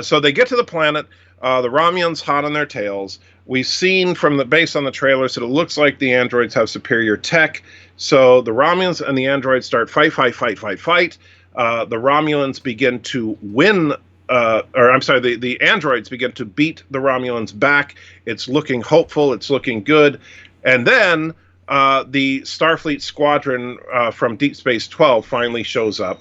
So they get to the planet. The Romulans hot on their tails. We've seen based on the trailers that it looks like the androids have superior tech. So the Romulans and the androids start fight. The Romulans begin to win. The androids begin to beat the Romulans back. It's looking hopeful. It's looking good. And then the Starfleet squadron from Deep Space 12 finally shows up.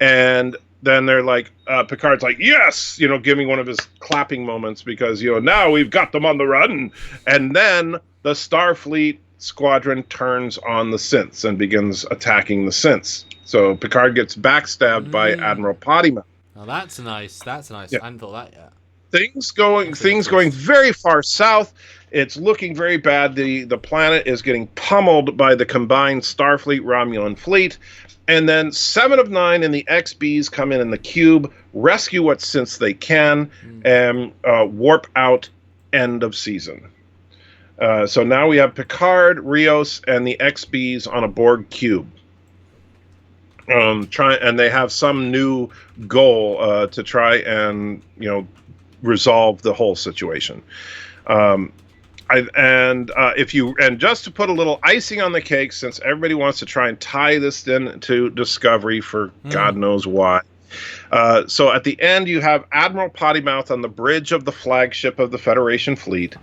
And then they're like, Picard's like, yes, giving one of his clapping moments because, now we've got them on the run. And then the Starfleet squadron turns on the synths and begins attacking the synths. So Picard gets backstabbed by Admiral Pottymouth. Oh, that's nice. That's nice. Yeah. I hadn't thought that yet. Things going very far south. It's looking very bad. The planet is getting pummeled by the combined Starfleet Romulan fleet. And then 7 of 9 and the XBs come in the cube, rescue what synths they can, and warp out end of season. So now we have Picard, Rios, and the XBs on a Borg cube. And they have some new goal to try and resolve the whole situation. And just to put a little icing on the cake, since everybody wants to try and tie this into Discovery for God knows why. So at the end, you have Admiral Pottymouth on the bridge of the flagship of the Federation fleet,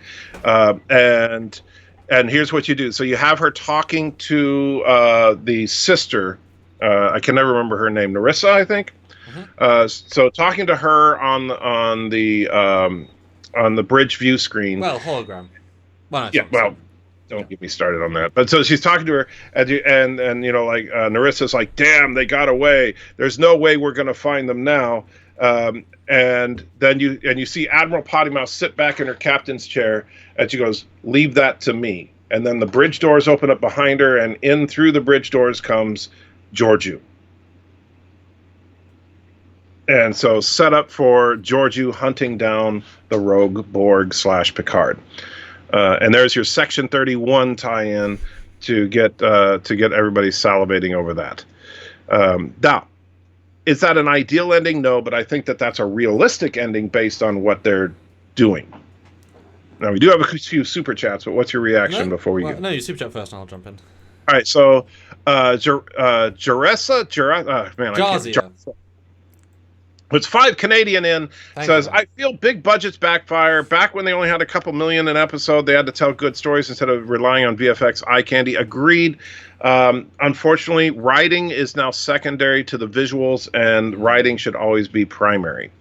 and here's what you do. So you have her talking to the sister. I can never remember her name. Narissa, I think. So talking to her on the bridge view screen. Well, hologram. Don't get me started on that. But so she's talking to her, and Narissa's like, "Damn, they got away. There's no way we're gonna find them now." And then you see Admiral Pottymouth sit back in her captain's chair, and she goes, "Leave that to me." And then the bridge doors open up behind her, and in through the bridge doors comes Georgiou. And so set up for Georgiou hunting down the rogue Borg / Picard. And there's your Section 31 tie-in to get everybody salivating over that. Now, is that an ideal ending? No, but I think that's a realistic ending based on what they're doing. Now, we do have a few super chats, but what's your reaction before we go? No, you super chat first, and I'll jump in. All right, so Jaressa, It's 5 Canadian in. Says, I feel big budgets backfire. Back when they only had a couple million an episode, they had to tell good stories instead of relying on VFX eye candy. Agreed. Unfortunately, writing is now secondary to the visuals, and writing should always be primary.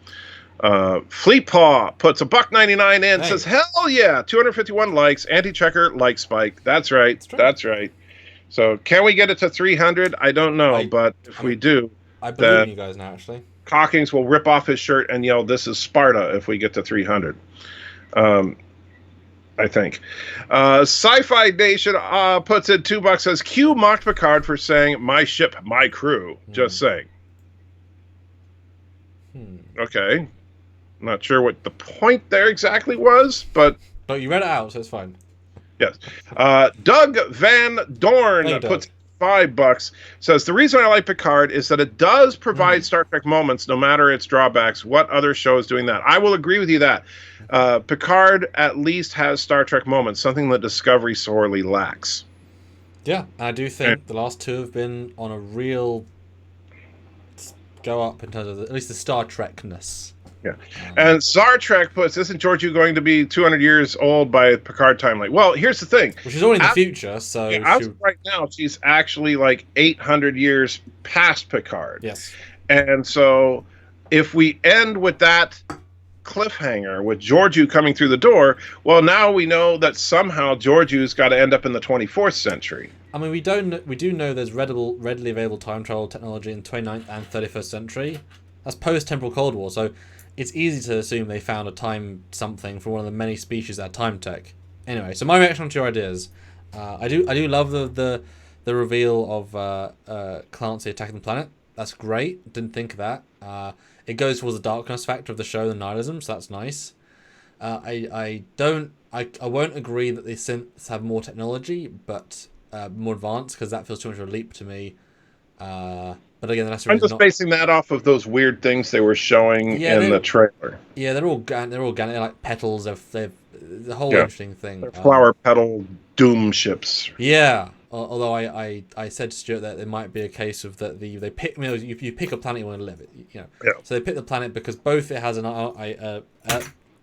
Fleetpaw puts $1.99 in. Says, hell yeah, 251 likes. Anti-checker like Spike. That's right. That's right. So can we get it to 300? I don't know, but if we do, I believe in you guys now, actually. Hawkins will rip off his shirt and yell, "This is Sparta," if we get to 300. I think. Sci-Fi Nation puts in $2, says, Q mocked Picard for saying, "My ship, my crew." Just saying. Okay. Not sure what the point there exactly was, but... But you read it out, so it's fine. Yes. Doug Van Dorn puts... $5 says, the reason I like Picard is that it does provide Star Trek moments, no matter its drawbacks. What other show is doing that? I will agree with you that Picard at least has Star Trek moments, something that Discovery sorely lacks. Yeah, I do think the last two have been on a real go up in terms of at least the Star Trek-ness. Yeah. And Star Trek puts, isn't Georgiou going to be 200 years old by Picard timeline? Well, here's the thing. Well, she's already in the future, so... Yeah, right now, she's actually like 800 years past Picard. Yes. And so if we end with that cliffhanger, with Georgiou coming through the door, well, now we know that somehow Georgiou's got to end up in the 24th century. I mean, we do know there's readily available time travel technology in 29th and 31st century. That's post-temporal Cold War, so... It's easy to assume they found a time something for one of the many species that had time tech. Anyway, so my reaction to your ideas, I do love the reveal of Clancy attacking the planet. That's great. Didn't think of that. It goes towards the darkness factor of the show, the nihilism, so that's nice. I won't agree that the synths have more technology, but more advanced, because that feels too much of a leap to me. But again, that's I'm just basing that off of those weird things they were showing in the trailer. Yeah, they're organic. They're like petals. They're the whole interesting thing. They're flower petal doom ships. Yeah. Although I said to Stuart that there might be a case of that they pick, you pick a planet you want to live it, So they pick the planet because both it has an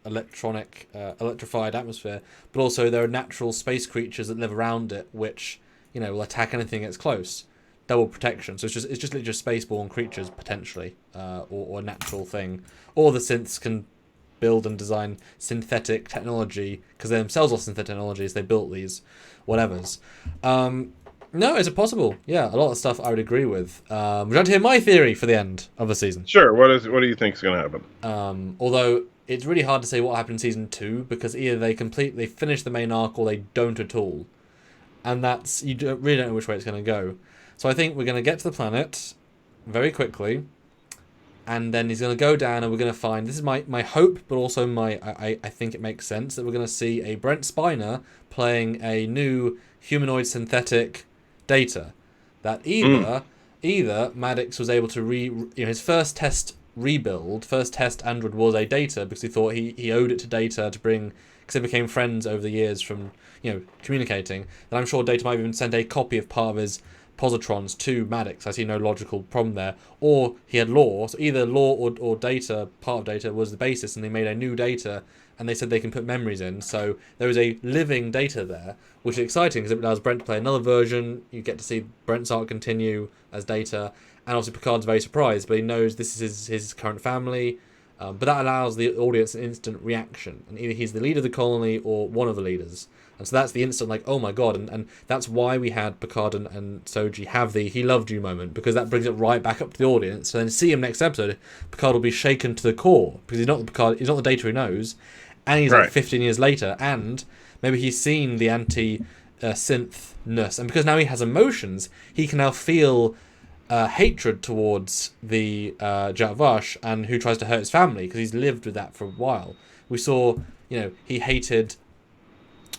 electrified atmosphere, but also there are natural space creatures that live around it, which will attack anything that's close. Double protection. So it's just literally just spaceborne creatures potentially, or a natural thing, or the synths can build and design synthetic technology because they themselves are synthetic technologies. They built these whatevers. No, is it possible? Yeah, a lot of stuff I would agree with. Would you like to hear my theory for the end of the season? Sure. What do you think is going to happen? Although it's really hard to say what happened in season 2 because either they finish the main arc or they don't at all, and really don't know which way it's going to go. So I think we're going to get to the planet very quickly, and then he's going to go down, and we're going to find, this is my hope, but also I think it makes sense, that we're going to see a Brent Spiner playing a new humanoid synthetic Data. That either Maddox was able to his first test android was a Data, because he thought he owed it to Data to bring, because they became friends over the years from communicating. And I'm sure Data might have even sent a copy of part of his positrons to Maddox. I see no logical problem there. Or he had Law, so either Law or Data, part of Data, was the basis, and they made a new Data, and they said they can put memories in. So there is a living Data there, which is exciting because it allows Brent to play another version. You get to see Brent's arc continue as Data, and obviously Picard's very surprised, but he knows this is his current family. But that allows the audience an instant reaction, and either he's the leader of the colony or one of the leaders. And so that's the instant, like, oh my god, and that's why we had Picard and Soji have the he loved you moment, because that brings it right back up to the audience. So then see him next episode, Picard will be shaken to the core, because he's not the Data he knows, and he's like 15 years later, and maybe he's seen the anti-synth-ness, and because now he has emotions, he can now feel hatred towards the Jatvash, and who tries to hurt his family, because he's lived with that for a while. We saw, he hated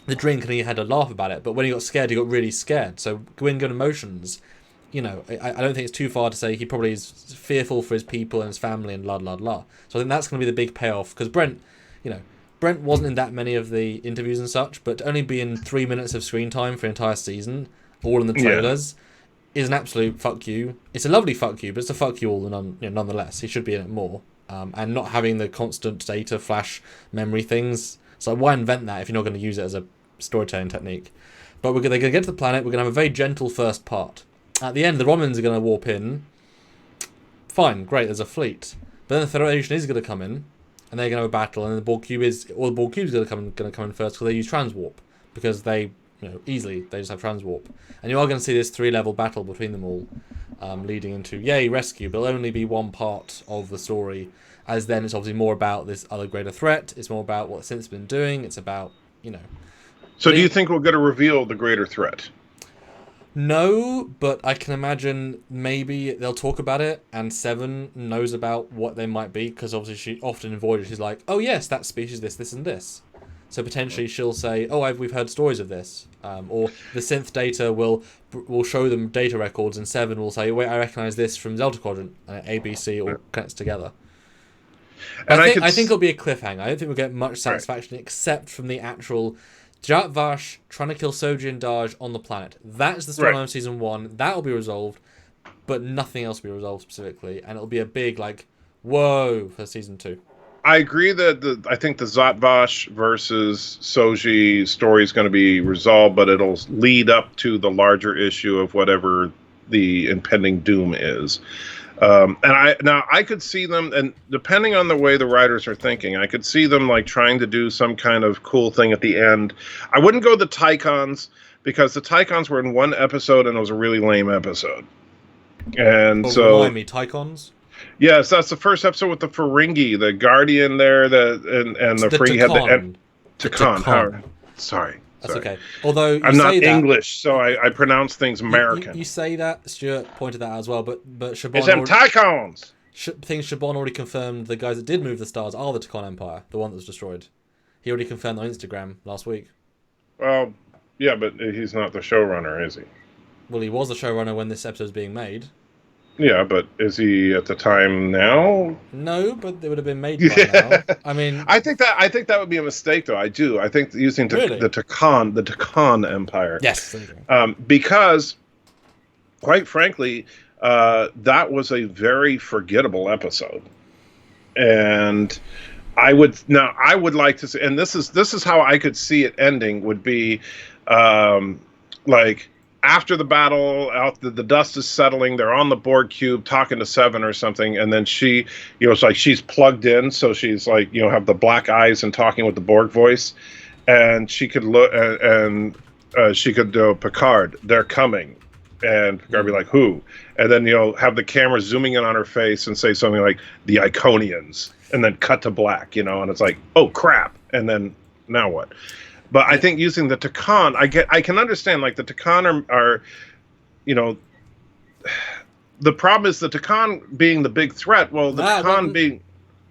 the drink and he had a laugh about it, but when he got scared, he got really scared. So when good emotions, I don't think it's too far to say he probably is fearful for his people and his family and la la la. So I think that's going to be the big payoff, because Brent wasn't in that many of the interviews and such, but to only be in 3 minutes of screen time for an entire season, all in the trailers, is an absolute fuck you. It's a lovely fuck you, but it's a fuck you all nonetheless. He should be in it more, and not having the constant Data flash memory things. So why invent that if you're not going to use it as a storytelling technique? But they're going to get to the planet. We're going to have a very gentle first part. At the end, the Romans are going to warp in. Fine, great, there's a fleet. But then the Federation is going to come in, and they're going to have a battle, and the Borg Cube is going to come in first, because they use transwarp, because they easily they just have transwarp, and you are going to see this 3-level battle between them all, leading into rescue, but it'll only be one part of the story, as then it's obviously more about this other greater threat. It's more about what Synth's been doing. It's about So do you think we're going to reveal the greater threat? No, but I can imagine maybe they'll talk about it, and Seven knows about what they might be, because obviously she often in Voyager she's like, oh yes, that species, this and this. So potentially she'll say, oh, we've heard stories of this, or the Synth Data will show them data records, and Seven will say, wait, I recognise this from Delta Quadrant, and ABC all connects together. And I think it'll be a cliffhanger. I don't think we'll get much satisfaction except from the actual Jatvash trying to kill Soji and Daj on the planet. That is the storyline of season 1. That will be resolved, but nothing else will be resolved specifically, and it'll be a big whoa for season 2. I agree that I think the Zatvash versus Soji story is going to be resolved, but it'll lead up to the larger issue of whatever the impending doom is. And I could see them, and depending on the way the writers are thinking, I could see them trying to do some kind of cool thing at the end. I wouldn't go the Tycons, because the Tycons were in one episode and it was a really lame episode. And remind me, Tycons? Yes, that's the first episode with the Ferengi, the Guardian there, and the Ferengi had the Takan. Sorry. That's Sorry. okay. Although you I'm not say that, English, so I pronounce things American. you say that. Stuart pointed that out as well. But It's them Tycons. Shabon already confirmed the guys that did move the stars are the Takon Empire, the one that was destroyed. He already confirmed on Instagram last week. Well, yeah, but he's not the showrunner, is he? Well, he was the showrunner when this episode was being made. Yeah, but is he at the time now? No, but they would have been made by now. I mean, I think that would be a mistake, though. I do. I think using Really? the Takon Empire. yes. Because, quite frankly, that was a very forgettable episode, and I would like to see, and this is how I could see it ending would be, like after the battle, the dust is settling, they're on the Borg cube talking to Seven or something, and then she, it's like she's plugged in, so she's like, have the black eyes and talking with the Borg voice, and she could look and she could do Picard, they're coming, and Picard be like, who? And then have the camera zooming in on her face and say something like the Iconians, and then cut to black, and it's like, oh crap, and then now what? But I think using the Takon, I can understand, like the Takon are the problem is the Takon being the big threat. Well, the Takon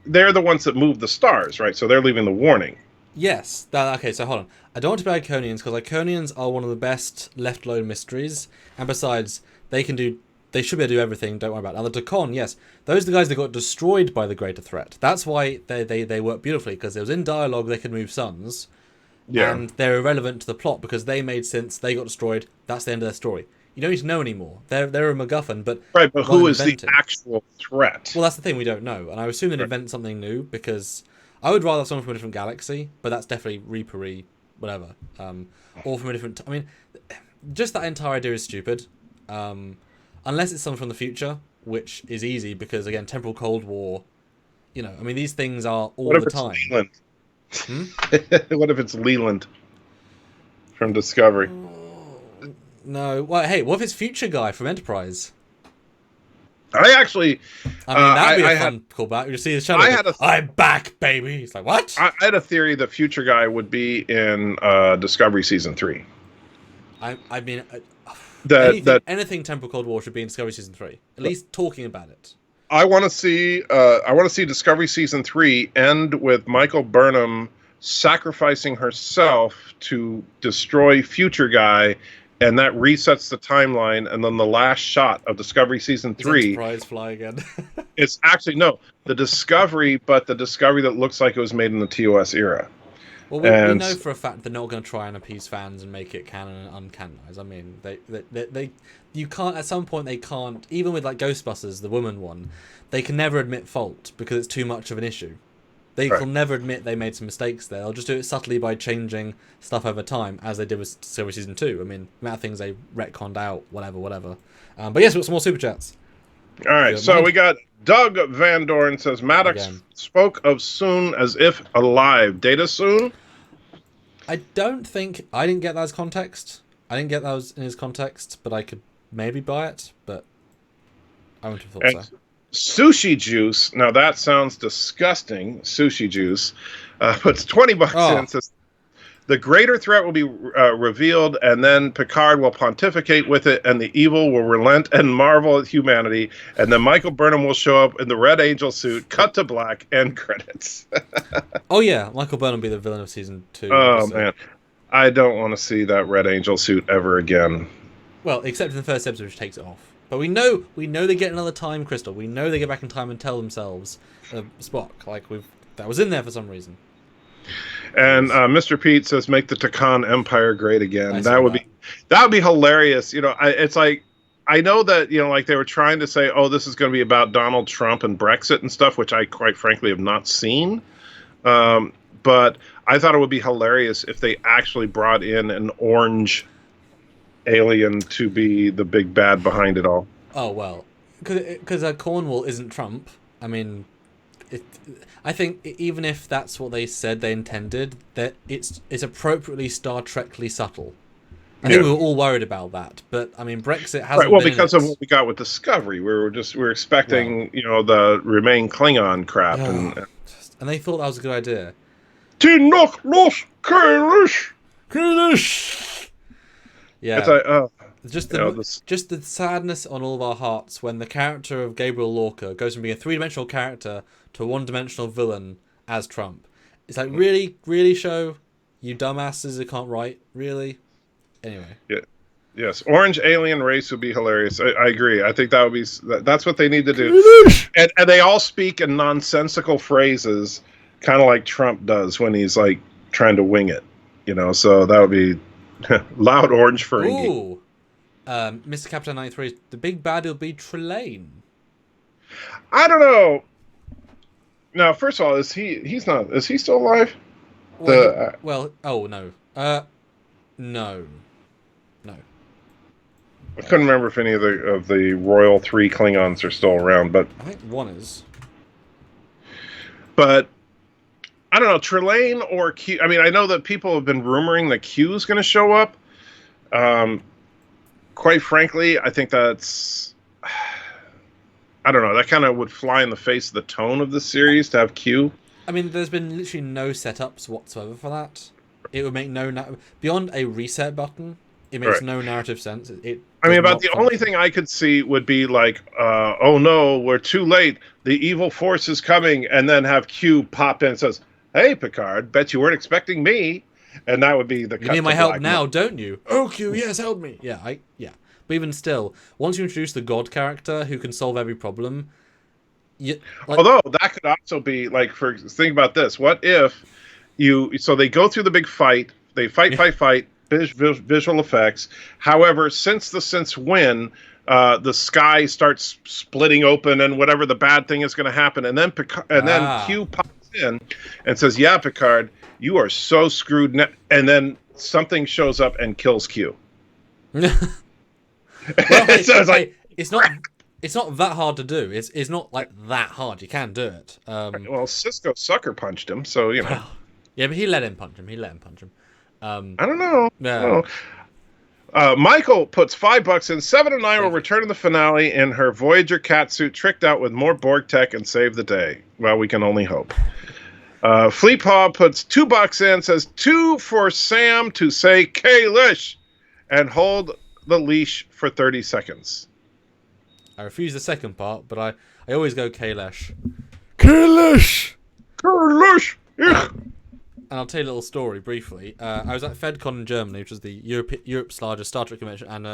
they're the ones that move the stars, right? So they're leaving the warning. Yes. Okay, so hold on. I don't want to be Iconians because Iconians are one of the best left alone mysteries, and besides, they should be able to do everything. Don't worry about it. Now the Takon, yes, those are the guys that got destroyed by the greater threat. That's why they work beautifully, because it was in dialogue they could move suns. Yeah. And they're irrelevant to the plot because they made sense. They got destroyed. That's the end of their story. You don't need to know anymore. They're a MacGuffin, but right. But who is the actual threat? Well, that's the thing, we don't know, and I assume they'd invent something new because I would rather have someone from a different galaxy, but that's definitely Reaper-y, whatever, or from a different. I mean, just that entire idea is stupid, unless it's someone from the future, which is easy because again, temporal Cold War. I mean, these things are all the time. Leland? What if it's Leland from Discovery? No. Well, hey, what if it's Future Guy from Enterprise? I actually... I mean, that'd be a fun callback. You see the shadow. I'm back, baby. He's like, what? I had a theory that Future Guy would be in Discovery Season 3. I mean... anything Temporal Cold War should be in Discovery Season 3. At least talking about it. I want to see Discovery Season 3 end with Michael Burnham sacrificing herself to destroy Future Guy, and that resets the timeline, and then the last shot of Discovery Season 3... Enterprise fly again. It's actually, no, the Discovery, but the Discovery that looks like it was made in the TOS era. Well, we know for a fact they're not going to try and appease fans and make it canon and uncanonized. I mean, you can't, at some point they can't, even with like Ghostbusters, the woman one, they can never admit fault because it's too much of an issue. They will never admit they made some mistakes there. They'll just do it subtly by changing stuff over time, as they did with Silver Season 2. I mean, the amount of things they retconned out, whatever. But yes, we've got some more Super Chats. All right, so we got Doug Van Dorn says, Maddox spoke of Soon as if alive. Data Soon? I didn't get that as context. I didn't get that in his context, but I could maybe buy it, but I wouldn't have thought so. Sushi juice. Now that sounds disgusting. Sushi juice. Puts $20 in. Says the greater threat will be revealed, and then Picard will pontificate with it, and the evil will relent and marvel at humanity, and then Michael Burnham will show up in the Red Angel suit. Cut to black. End credits. Oh yeah, Michael Burnham will be the villain of Season 2. Oh man, I don't want to see that Red Angel suit ever again. Well, except in the first episode, which takes it off. But we know they get another time crystal. We know they get back in time and tell themselves Spock. That was in there for some reason. And Mr. Pete says, "Make the Takon Empire great again." That would be hilarious. It's like, I know that like they were trying to say, "Oh, this is going to be about Donald Trump and Brexit and stuff," which I quite frankly have not seen. But I thought it would be hilarious if they actually brought in an orange alien to be the big bad behind it all. Oh well, because Cornwall isn't Trump. I mean, I think even if that's what they said they intended, that it's appropriately Star Trek-ly subtle. I think we were all worried about that, but I mean, Brexit hasn't. Right, well, because of what we got with Discovery, we were expecting the Remain Klingon crap, and they thought that was a good idea. To knock lost Kairish. Kalish! Yeah. It's like, Just the sadness on all of our hearts when the character of Gabriel Lorca goes from being a three-dimensional character to a one-dimensional villain as Trump. It's like, really, really, show you dumbasses who can't write, really. Anyway. Yeah. Yes, orange alien race would be hilarious. I agree. I think that would be. That's what they need to do. And they all speak in nonsensical phrases, kind of like Trump does when he's like trying to wing it. So that would be loud orange Ferengi. Ooh. Mr. Captain 93, the big bad will be Trelane. I don't know. Now, first of all, is he still alive? Oh no. No. I couldn't remember if any of the Royal 3 Klingons are still around, but I think one is. But I don't know, Trelane or Q. I mean, I know that people have been rumoring that Q is going to show up. Quite frankly, I think that's, I don't know, that kind of would fly in the face of the tone of the series to have Q. I mean, there's been literally no setups whatsoever for that. It would make beyond a reset button. It makes no narrative sense. About the only thing I could see would be like, oh no, we're too late. The evil force is coming, and then have Q pop in and says, "Hey, Picard, bet you weren't expecting me." And that would be the. You need my help now, don't you? Oh, Q, yes, help me. Yeah. But even still, once you introduce the God character who can solve every problem, although that could also be like, think about this: what if so they go through the big fight, they fight. Visual effects. However, since when the sky starts splitting open and whatever the bad thing is going to happen, and then then Q pops in and says, "Yeah, Picard, you are so screwed." And then something shows up and kills Q. It's not that hard to do. It's not like that hard. You can do it. Well, Cisco sucker punched him, so Yeah, but he let him punch him. I don't know. No. Michael puts $5 in. 7 and 9 will return to the finale in her Voyager catsuit, tricked out with more Borg tech, and save the day. Well, we can only hope. Fleetpaw puts $2 in. Says 2 for Sam to say Kalish and hold the leash for 30 seconds. I refuse the second part, but I always go Kalish. Kalish. Yeah. And I'll tell you a little story briefly. I was at FedCon in Germany, which is the Europe's largest Star Trek convention, and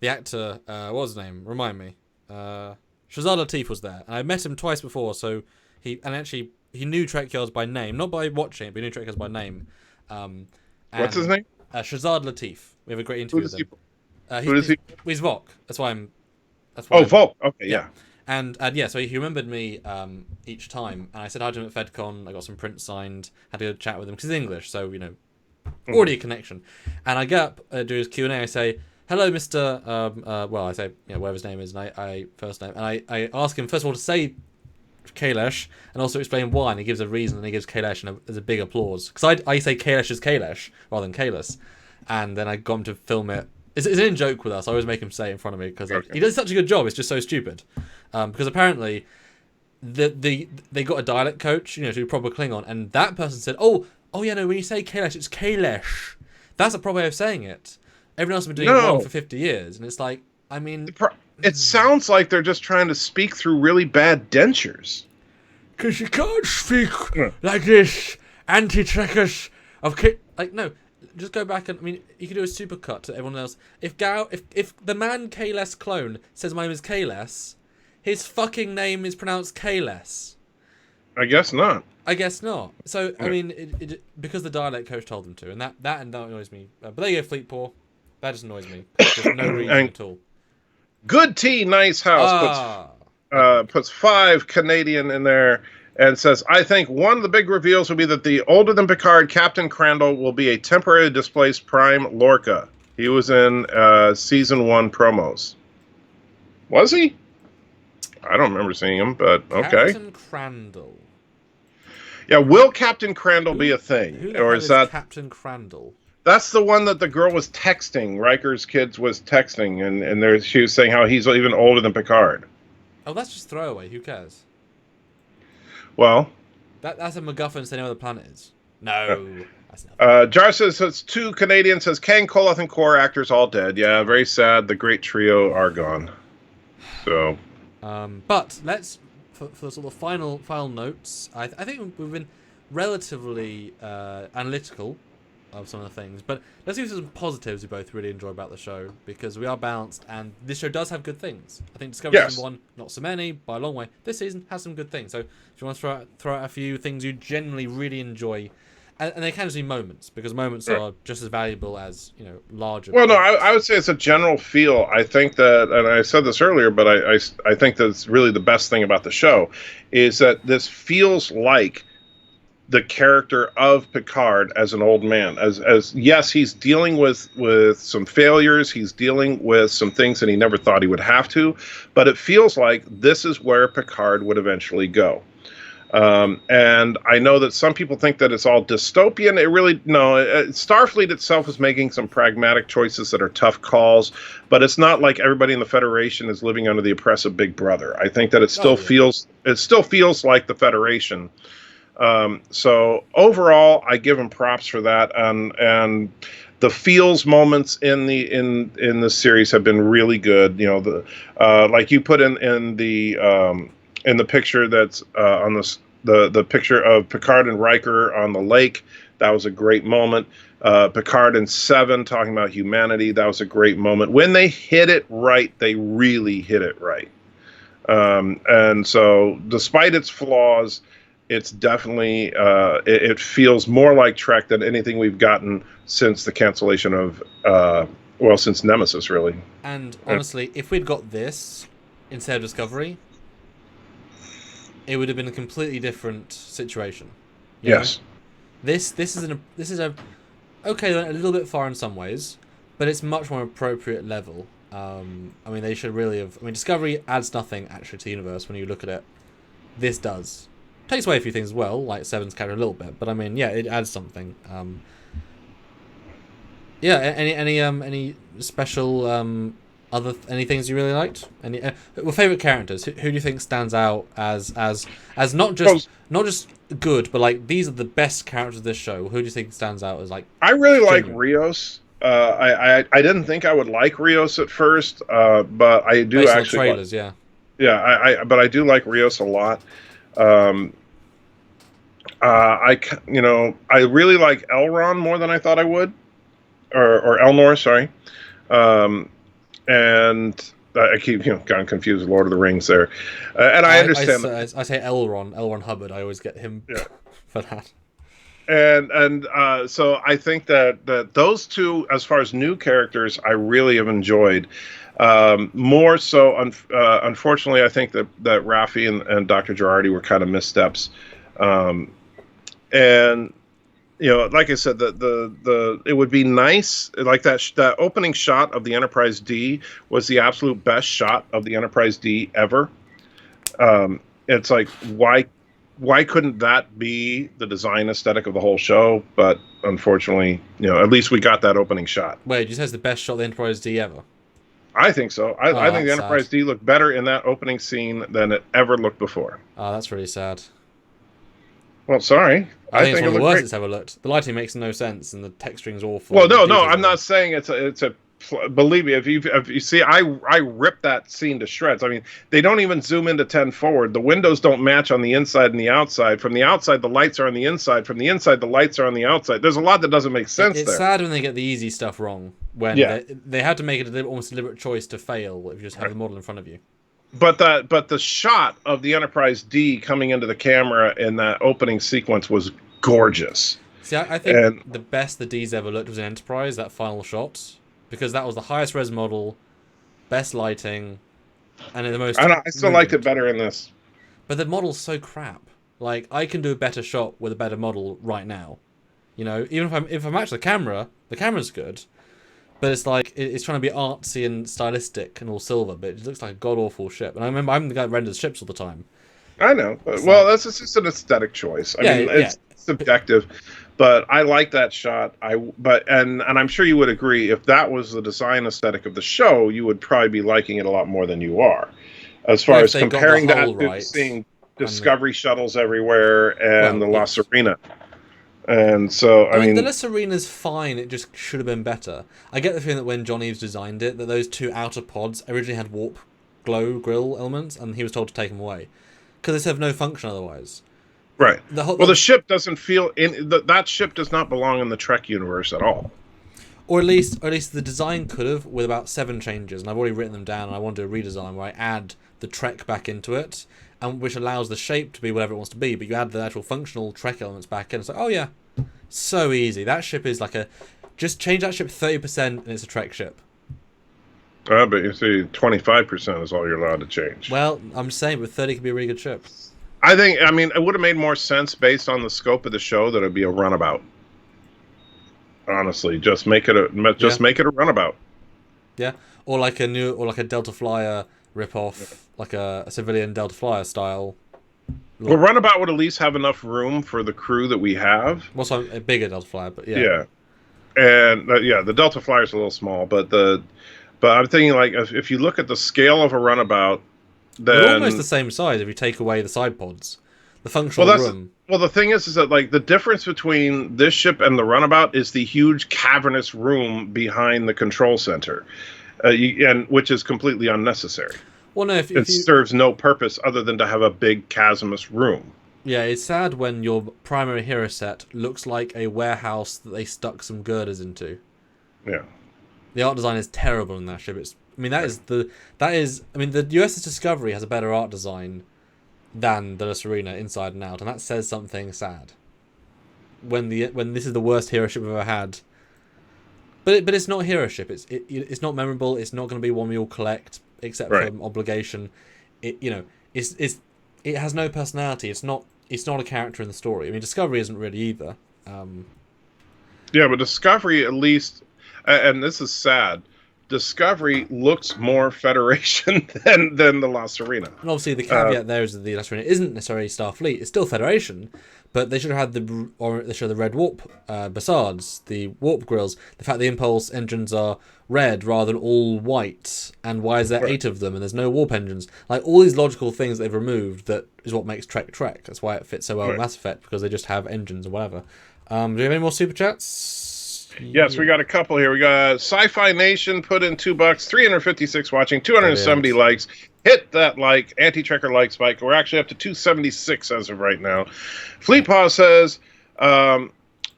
the actor, what was his name? Remind me. Shazad Latif was there, and I met him twice before. So he knew Trekyards by name, not by watching it, but he knew Trekyards by name. What's his name? Shazad Latif. We have a great interview with him. Who is he? He's Vok. That's why. Vok. Okay, yeah. And so he remembered me each time, and I said hi to him at FedCon. I got some prints signed, had a good chat with him because he's English, so already a connection. And I get up, do his Q&A. I say, "Hello, Mr." I say, whatever his name is, and I first name, and I ask him first of all to say Kalish, and also explain why, and he gives a reason, and he gives Kalish, and there's a big applause because I say Kalish is Kalish rather than Kalis, and then I got him to film it. It's an in joke with us. I always make him say it in front of me because he does such a good job. It's just so stupid. Because apparently, they got a dialect coach, to do proper Klingon, and that person said, "Oh yeah, no. When you say Kalish, it's Kalish. That's a proper way of saying it. Everyone else has been doing it wrong for 50 years, and it's like, I mean, it sounds like they're just trying to speak through really bad dentures. Because you can't speak like this, anti-trekkers of no." Just go back and you could do a supercut to everyone else. If the man Kales clone says my name is Kales, his fucking name is pronounced Kales. I guess not. So it because the dialect coach told them to, and that annoys me. But there you go, Fleetpaw. That just annoys me. There's no reason at all. Good Tea, Nice House puts 5 Canadian in there. And says, "I think one of the big reveals will be that the older than Picard Captain Crandall will be a temporarily displaced Prime Lorca. He was in season 1 promos. Was he? I don't remember seeing him, but okay. Captain Crandall. Yeah, will Captain Crandall be a thing, who the hell is Captain Crandall? That's the one that the girl was texting. Riker's kids was texting, and she was saying how he's even older than Picard. Oh, that's just throwaway. Who cares? Well, that's a MacGuffin saying where the planet is. No. Jar says it's 2 Canadians. Says Kang, Koloth, and core actors all dead. Yeah, very sad. The great trio are gone. So, but let's for sort of final notes. I think we've been relatively analytical of some of the things, but let's give some positives we both really enjoy about the show, because we are balanced and this show does have good things. I think Discovery Season 1, not so many by a long way. This season has some good things. So if you want to throw out a few things you generally really enjoy, and they can just be moments, because moments are just as valuable as, you know, larger. Well, no, I would say it's a general feel. I think that, and I said this earlier, but I think that's really the best thing about the show, is that this feels like the character of Picard as an old man. As yes, he's dealing with some failures, he's dealing with some things that he never thought he would have to, but it feels like this is where Picard would eventually go. And I know that some people think that it's all dystopian. It really, no, Starfleet itself is making some pragmatic choices that are tough calls, but it's not like everybody in the Federation is living under the oppressive Big Brother. I think that it still feels like the Federation. So overall, I give him props for that, and the feels moments in the series have been really good. You know, like you put in the picture that's on the picture of Picard and Riker on the lake. That was a great moment. Picard and Seven talking about humanity. That was a great moment. When they hit it right, they really hit it right. And so, despite its flaws, it's definitely it feels more like Trek than anything we've gotten since the cancellation of since Nemesis, really. And honestly, if we'd got this instead of Discovery, it would have been a completely different situation. Yes. This is a okay, a little bit far in some ways, but it's much more appropriate level. I mean, they should really have. I mean, Discovery adds nothing actually to the universe when you look at it. This does. Takes away a few things as well, like Seven's character a little bit, but I mean, yeah, it adds something. Yeah, any special any things you really liked? Any favorite characters? Who do you think stands out as not just good, but like these are the best characters of this show? Who do you think stands out as like? I really like Rios. I didn't think I would like Rios at first, but I do based actually. On trailers, yeah. Yeah, but I do like Rios a lot. I really like Elrond more than I thought I would, or Elnor, sorry. And I keep gotten confused with Lord of the Rings there, and I understand. I say Elron Hubbard. I always get him for that. And so I think that those two, as far as new characters, I really have enjoyed. More so, unfortunately, I think that Raffi and Dr. Girardi were kind of missteps. And like I said, it would be nice, like that opening shot of the Enterprise D was the absolute best shot of the Enterprise D ever. It's like, why couldn't that be the design aesthetic of the whole show? But unfortunately, at least we got that opening shot. Wait, you said it's the best shot of the Enterprise D ever? I think so. I think the Enterprise D looked better in that opening scene than it ever looked before. Oh, that's really sad. Well, sorry. I think it's one of the worst it's ever looked. The lighting makes no sense, and the texturing's awful. Well, no, I'm not saying it's a. Believe me, if you see, I ripped that scene to shreds. I mean, they don't even zoom into 10 forward. The windows don't match on the inside and the outside. From the outside, the lights are on the inside. From the inside, the lights are on the outside. There's a lot that doesn't make sense. It's sad when they get the easy stuff wrong. When they had to make it almost deliberate choice to fail if you just have the model in front of you. But the shot of the Enterprise D coming into the camera in that opening sequence was gorgeous. See, I think the best the D's ever looked was in Enterprise, that final shot, because that was the highest res model, best lighting, and the most. I still liked it better in this. But the model's so crap. Like, I can do a better shot with a better model right now. Even if I match the camera's good. But it's like, it's trying to be artsy and stylistic and all silver, but it looks like a god-awful ship. And I remember I'm the guy that renders ships all the time. I know. That's just an aesthetic choice. I mean, it's subjective. But I like that shot. And I'm sure you would agree, if that was the design aesthetic of the show, you would probably be liking it a lot more than you are. As far as comparing that to seeing Discovery shuttles everywhere and the La Serena. And so, I mean, the Arena's fine. It just should have been better. I get the feeling that when John Eves designed it, that those two outer pods originally had warp glow grill elements, and he was told to take them away because they serve no function otherwise. Right. The ship doesn't feel that ship does not belong in the Trek universe at all. Or at least the design could have, with about 7 changes, and I've already written them down. And I want to do a redesign where I add the Trek back into it, and which allows the shape to be whatever it wants to be. But you add the actual functional Trek elements back in. It's like, oh yeah, so easy. That ship is like just change that ship 30%, and it's a Trek ship. But you see, 25% is all you're allowed to change. Well, I'm just saying, but 30 could be a really good ship. I mean, it would have made more sense based on the scope of the show that it'd be a runabout. Honestly, just make it a runabout. Yeah, or like a Delta Flyer ripoff, like a civilian Delta Flyer style. Well, runabout would at least have enough room for the crew that we have. Well, so a bigger Delta Flyer, but yeah. Yeah, and the Delta Flyer's a little small, but I'm thinking like if you look at the scale of a runabout. They're almost the same size if you take away the side pods. The functional room. Well, the thing is that like the difference between this ship and the runabout is the huge cavernous room behind the control center, and which is completely unnecessary. Well, no, it serves no purpose other than to have a big chasmous room. Yeah, it's sad when your primary hero set looks like a warehouse that they stuck some girders into. Yeah. The art design is terrible in that ship. The USS Discovery has a better art design than the Serena inside and out, and that says something sad. When this is the worst hero ship we've ever had, but it's not a hero ship. It's not memorable. It's not going to be one we all collect except for obligation. It has no personality. It's not a character in the story. I mean, Discovery isn't really either. Yeah, but Discovery at least, and this is sad. Discovery looks more Federation than the La Serena. And obviously the caveat there is that the La Serena isn't necessarily Starfleet. It's still Federation, but they should have had the red warp basards, the warp grills. The fact the impulse engines are red rather than all white, and why is there 8 of them and there's no warp engines? Like all these logical things they've removed that is what makes Trek. That's why it fits so well in Mass Effect, because they just have engines or whatever. Do you have any more super chats? Yes, we got a couple here. We got Sci-Fi Nation put in $2, 356 watching, 270 likes. Hit that like anti-Trekker like spike. We're actually up to 276 as of right now. Fleetpaw says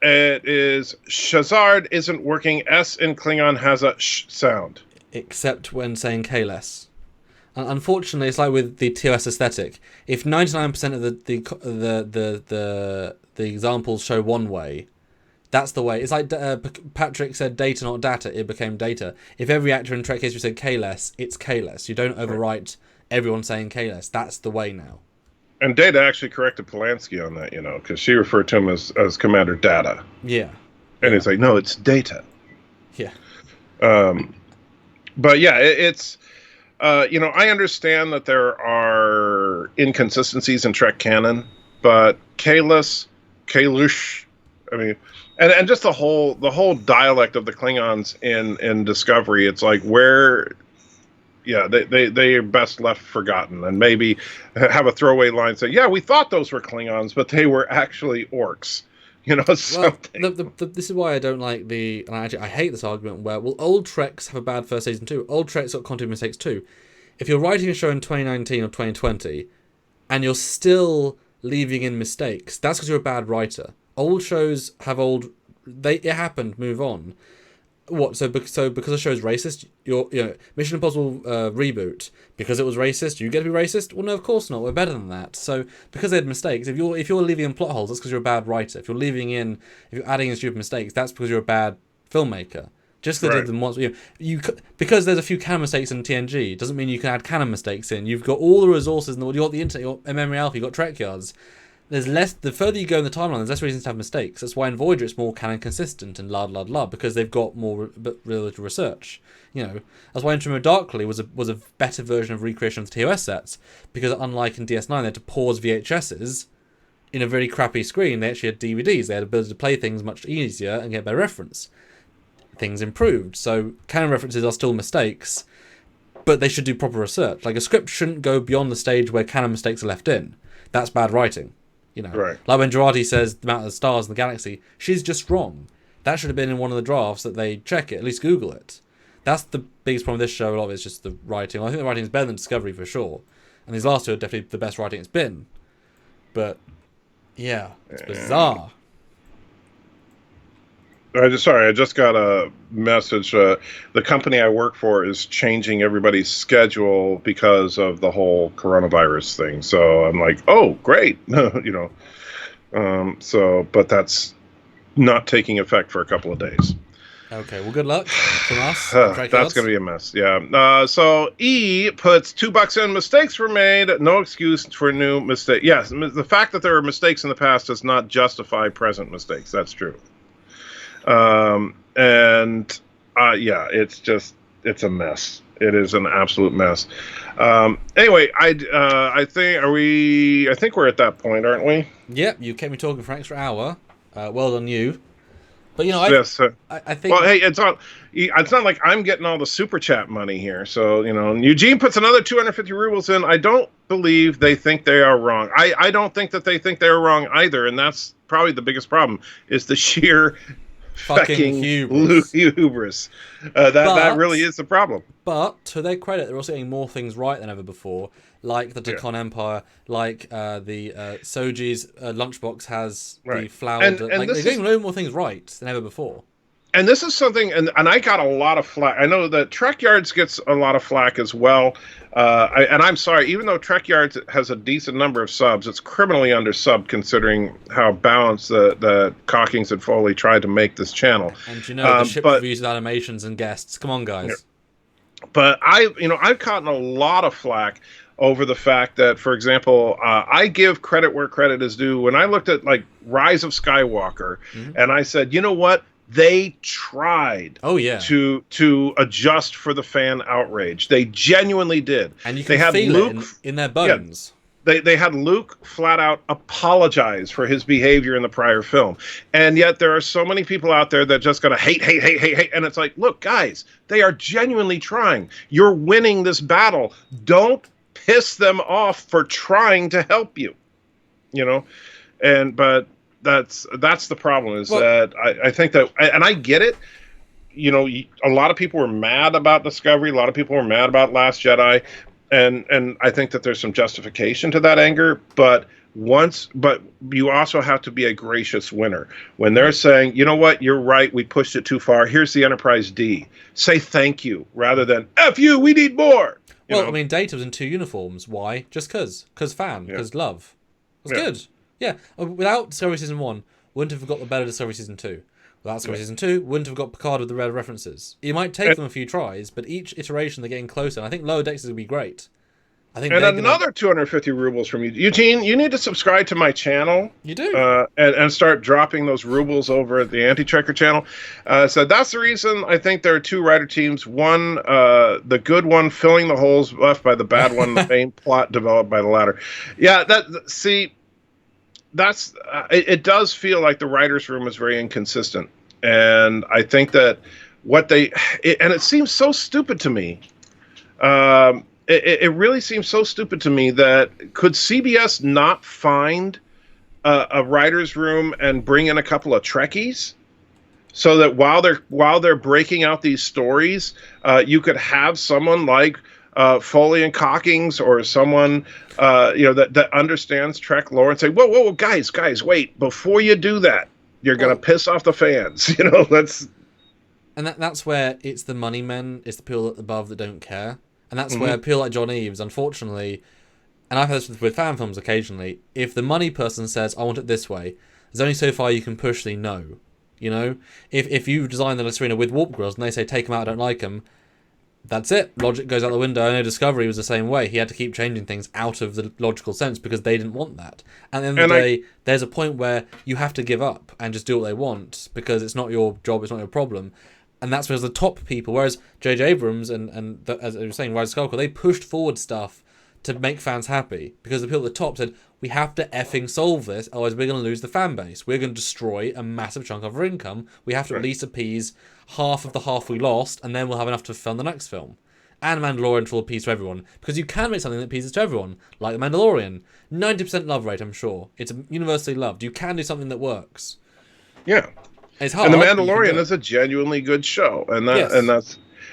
it is Shazard isn't working. S in Klingon has a sh sound, except when saying K-less. Unfortunately, it's like with the TOS aesthetic. If 99% of the examples show one way, that's the way. It's like Patrick said data, not data. It became data. If every actor in Trek history said K-less, it's K-less. You don't overwrite everyone saying K-less. That's the way now. And Data actually corrected Polanski on that, because she referred to him as Commander Data. Yeah. And it's like, no, it's Data. Yeah. But yeah, it's... I understand that there are inconsistencies in Trek canon, but Kalis, I mean, and just the whole dialect of the Klingons in Discovery, it's like they are best left forgotten, and maybe have a throwaway line say, yeah, we thought those were Klingons, but they were actually orcs. Something. Well, this is why I don't like and I hate this argument where, well, old Treks have a bad first season too. Old Treks got content mistakes too. If you're writing a show in 2019 or 2020, and you're still leaving in mistakes, that's because you're a bad writer. Old shows have it happened, move on. What, so because the show's racist, Mission Impossible reboot, because it was racist, you get to be racist? Well, no, of course not. We're better than that. So because they had mistakes, if you're leaving in plot holes, that's because you're a bad writer. If you're adding in stupid mistakes, that's because you're a bad filmmaker. Just because they did them once, because there's a few canon mistakes in TNG doesn't mean you can add canon mistakes in. You've got all the resources in the world. You've got the internet, you've got Memory Alpha, you've got Trekyards. There's less. The further you go in the timeline, there's less reasons to have mistakes. That's why in Voyager it's more canon consistent and because they've got more relative research. That's why Intruder Darkly was a better version of recreation of the TOS sets, because unlike in DS9 they had to pause VHSs in a very crappy screen. They actually had DVDs. They had the ability to play things much easier and get better reference. Things improved. So canon references are still mistakes, but they should do proper research. Like a script shouldn't go beyond the stage where canon mistakes are left in. That's bad writing. You know, Right. like when Girardi says the amount of stars in the galaxy, she's just wrong. That should have been in one of the drafts that they check it, at least Google it. That's the biggest problem with this show. A lot of it's just the writing. I think the writing is better than Discovery for sure, and these last two are definitely the best writing it's been. But yeah, it's bizarre. I just got a message. The company I work for is changing everybody's schedule because of the whole coronavirus thing. So I'm like, oh, great, you know. But that's not taking effect for a couple of days. Okay, well, good luck from us. That's going to be a mess, yeah. So E puts $2 in. Mistakes were made. No excuse for new mistake. Yes, the fact that there were mistakes in the past does not justify present mistakes. That's true. Yeah, it's a mess. It is an absolute mess. Anyway, I think we're at that point, aren't we? Yep, you kept me talking for an extra hour. Well done, you. But you know, I think. Well, hey, it's not like I'm getting all the super chat money here. So you know, Eugene puts another 250 rubles in. I don't believe they think they are wrong. I don't think that they think they're wrong either, and that's probably the biggest problem. Is the sheer fucking hubris. That really is the problem. But to their credit, they're also getting more things right than ever before. Like the Decon Empire, like the Soji's lunchbox has the flour. They're getting loads more things right than ever before. And this is something, and I got a lot of flack. I know that Trekyards gets a lot of flack as well. And I'm sorry, even though Trekyards has a decent number of subs, it's criminally under-subbed considering how balanced the Cockings and Foley tried to make this channel. And you know, the ship reviews with animations and guests. Come on, guys. Yeah. But I've gotten a lot of flack over the fact that, for example, I give credit where credit is due. When I looked at like Rise of Skywalker, and I said, you know what? They tried to adjust for the fan outrage. They genuinely did. And you can feel it in their bones. Yeah, they had Luke flat out apologize for his behavior in the prior film. And yet there are so many people out there that just going to hate. And it's like, look, guys, they are genuinely trying. You're winning this battle. Don't piss them off for trying to help you. You know? But that's the problem is that I think that, and I get it. You know, a lot of people were mad about Discovery. A lot of people were mad about Last Jedi. And I think that there's some justification to that anger, but you also have to be a gracious winner. When they're saying, you know what, you're right, we pushed it too far, here's the Enterprise D. Say thank you, rather than, F you, we need more! Well, I mean, Data was in 2 uniforms. Why? Just because. Because fan. Because love. It was good. Yeah. Without Discovery Season 1, wouldn't have got the better Discovery Season 2. Without Discovery Season 2, wouldn't have got Picard with the red references. You might take them a few tries, but each iteration they're getting closer. And I think Lower Decks is going to be great. I think another 250 rubles from you. Eugene, you need to subscribe to my channel. You do. And start dropping those rubles over at the Anti-Trekker channel. So that's the reason I think there are 2 writer teams. One, the good one, filling the holes left by the bad one, the main plot developed by the latter. Yeah, it does feel like the writer's room is very inconsistent. And I think that and it seems so stupid to me. It really seems so stupid to me that could CBS not find a writer's room and bring in a couple of Trekkies so that while they're breaking out these stories, you could have someone like Foley and Cockings or someone that understands Trek lore and say, whoa, guys, wait, before you do that, you're gonna piss off the fans. And that's where it's the money men, it's the people above that don't care. And that's where people like John Eves, unfortunately, and I've had this with fan films occasionally, if the money person says, I want it this way, there's only so far you can push the no. You know? If you design the Lacerina with warp grills and they say, take them out, I don't like them, that's it. Logic goes out the window. I know Discovery was the same way. He had to keep changing things out of the logical sense because they didn't want that. And at the end of the day, there's a point where you have to give up and just do what they want because it's not your job, it's not your problem. And that's because the top people, whereas J.J. Abrams and as I was saying, Rise of Skywalker, they pushed forward stuff to make fans happy because the people at the top said, we have to effing solve this, otherwise we're going to lose the fan base. We're going to destroy a massive chunk of our income. We have to at least appease half of the half we lost, and then we'll have enough to fund the next film. and Mandalorian will appease to everyone, because you can make something that appeases to everyone, like The Mandalorian. 90% love rate, I'm sure. It's universally loved. You can do something that works. Yeah. It's hard. And The Mandalorian is a genuinely good show,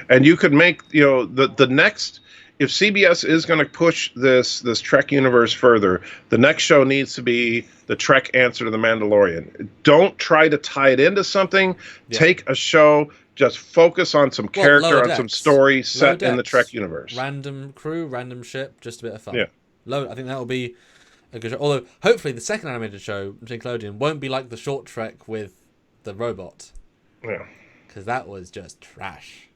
and you could make, you know, the next, if CBS is going to push this Trek universe further, the next show needs to be the Trek answer to The Mandalorian. Don't try to tie it into something. Yeah. Take a show, just focus on some character, on some story set in the Trek universe. Random crew, random ship, just a bit of fun. Yeah. I think that will be a good show. Although, hopefully, the second animated show, Nickelodeon, won't be like the short Trek with the robot. Yeah. Because that was just trash.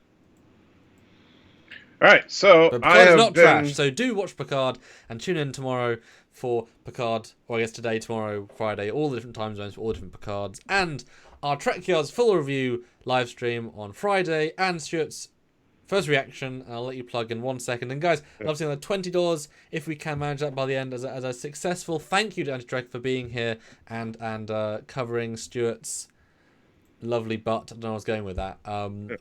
All right, so but Picard's not trash, so do watch Picard and tune in tomorrow for Picard, or I guess today, tomorrow, Friday, all the different time zones for all the different Picards, and our Trekyards full review live stream on Friday, and Stuart's first reaction. I'll let you plug in 1 second. And guys, I'd love to see that $20 if we can manage that by the end as a successful thank you to Anti-Trek for being here and covering Stuart's lovely butt. I don't know where I was going with that.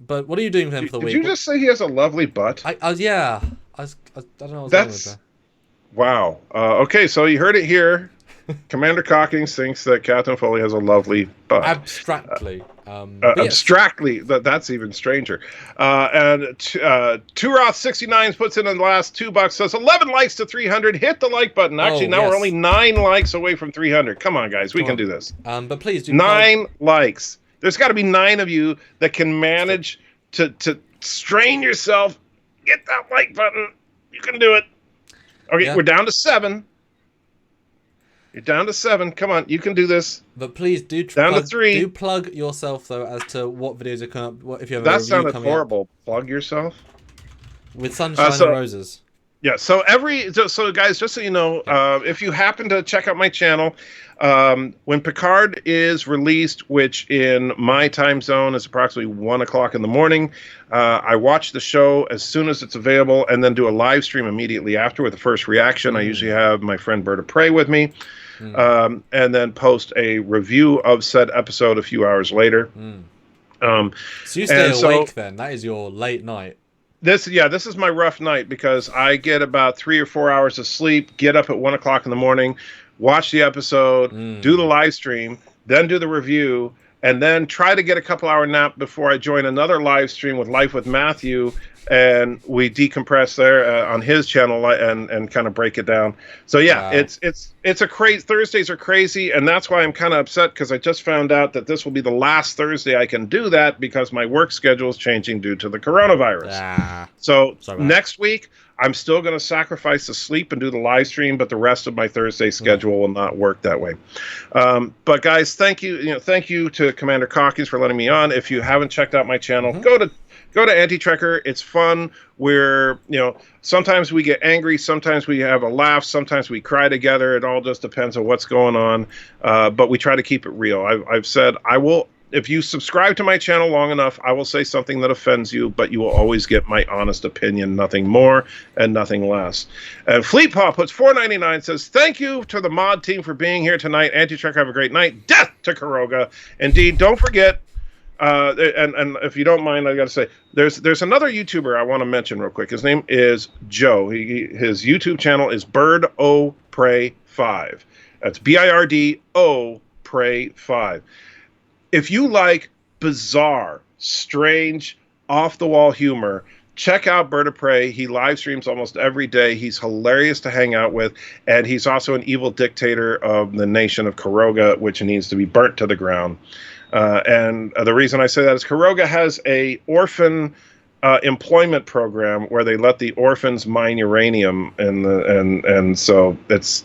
But what are you doing then for the week? Did you just say he has a lovely butt? Yeah. I don't know what I was going with that. Wow. Okay, so you heard it here. Commander Cockings thinks that Captain Foley has a lovely butt. Abstractly. Abstractly. That's even stranger. And Two Roth 69 puts in the last $2, says 11 likes to 300. Hit the like button. Actually, now we're only 9 likes away from 300. Come on, guys. We can do this. But please do 9 likes. There's got to be 9 of you that can manage to strain yourself. Get that like button. You can do it. Okay, we're down to 7. You're down to 7. Come on, you can do this. But please do down to 3. Do plug yourself though as to what videos are coming up. If you have that sounded horrible. Plug yourself with Sunshine and Roses. Yeah. So guys, just so you know, if you happen to check out my channel, when Picard is released, which in my time zone is approximately 1 o'clock in the morning, I watch the show as soon as it's available and then do a live stream immediately after with the first reaction. I usually have my friend Berta Prey with me, and then post a review of said episode a few hours later. So you stay awake then? That is your late night. This is my rough night because I get about 3 or 4 hours of sleep, get up at 1 o'clock in the morning, watch the episode, do the live stream, then do the review, and then try to get a couple-hour nap before I join another live stream with Life with Matthew, and we decompress there on his channel and kind of break it down. So yeah, wow. It's a crazy. Thursdays are crazy, and that's why I'm kind of upset because I just found out that this will be the last Thursday I can do that because my work schedule is changing due to the coronavirus. So next week I'm still going to sacrifice the sleep and do the live stream, but the rest of my Thursday schedule will not work that way. But guys, thank you. Thank you to Commander Cockings for letting me on. If you haven't checked out my channel, go to Anti-Trekker. It's fun. We're, sometimes we get angry, sometimes we have a laugh, sometimes we cry together. It all just depends on what's going on. But we try to keep it real. I've said if you subscribe to my channel long enough, I will say something that offends you, but you will always get my honest opinion, nothing more and nothing less. And Fleet Paw puts $4.99, says, thank you to the mod team for being here tonight. Anti-Trekker, have a great night. Death to Kuroga. Indeed, don't forget, and if you don't mind, I got to say, there's another YouTuber I want to mention real quick. His name is Joe. His YouTube channel is Bird O Pray 5. That's BIRDO Pray 5. If you like bizarre, strange, off-the-wall humor, check out Bird of Prey. He live streams almost every day. He's hilarious to hang out with, and he's also an evil dictator of the nation of Kuroga, which needs to be burnt to the ground. And the reason I say that is Kuroga has a orphan employment program where they let the orphans mine uranium, and so it's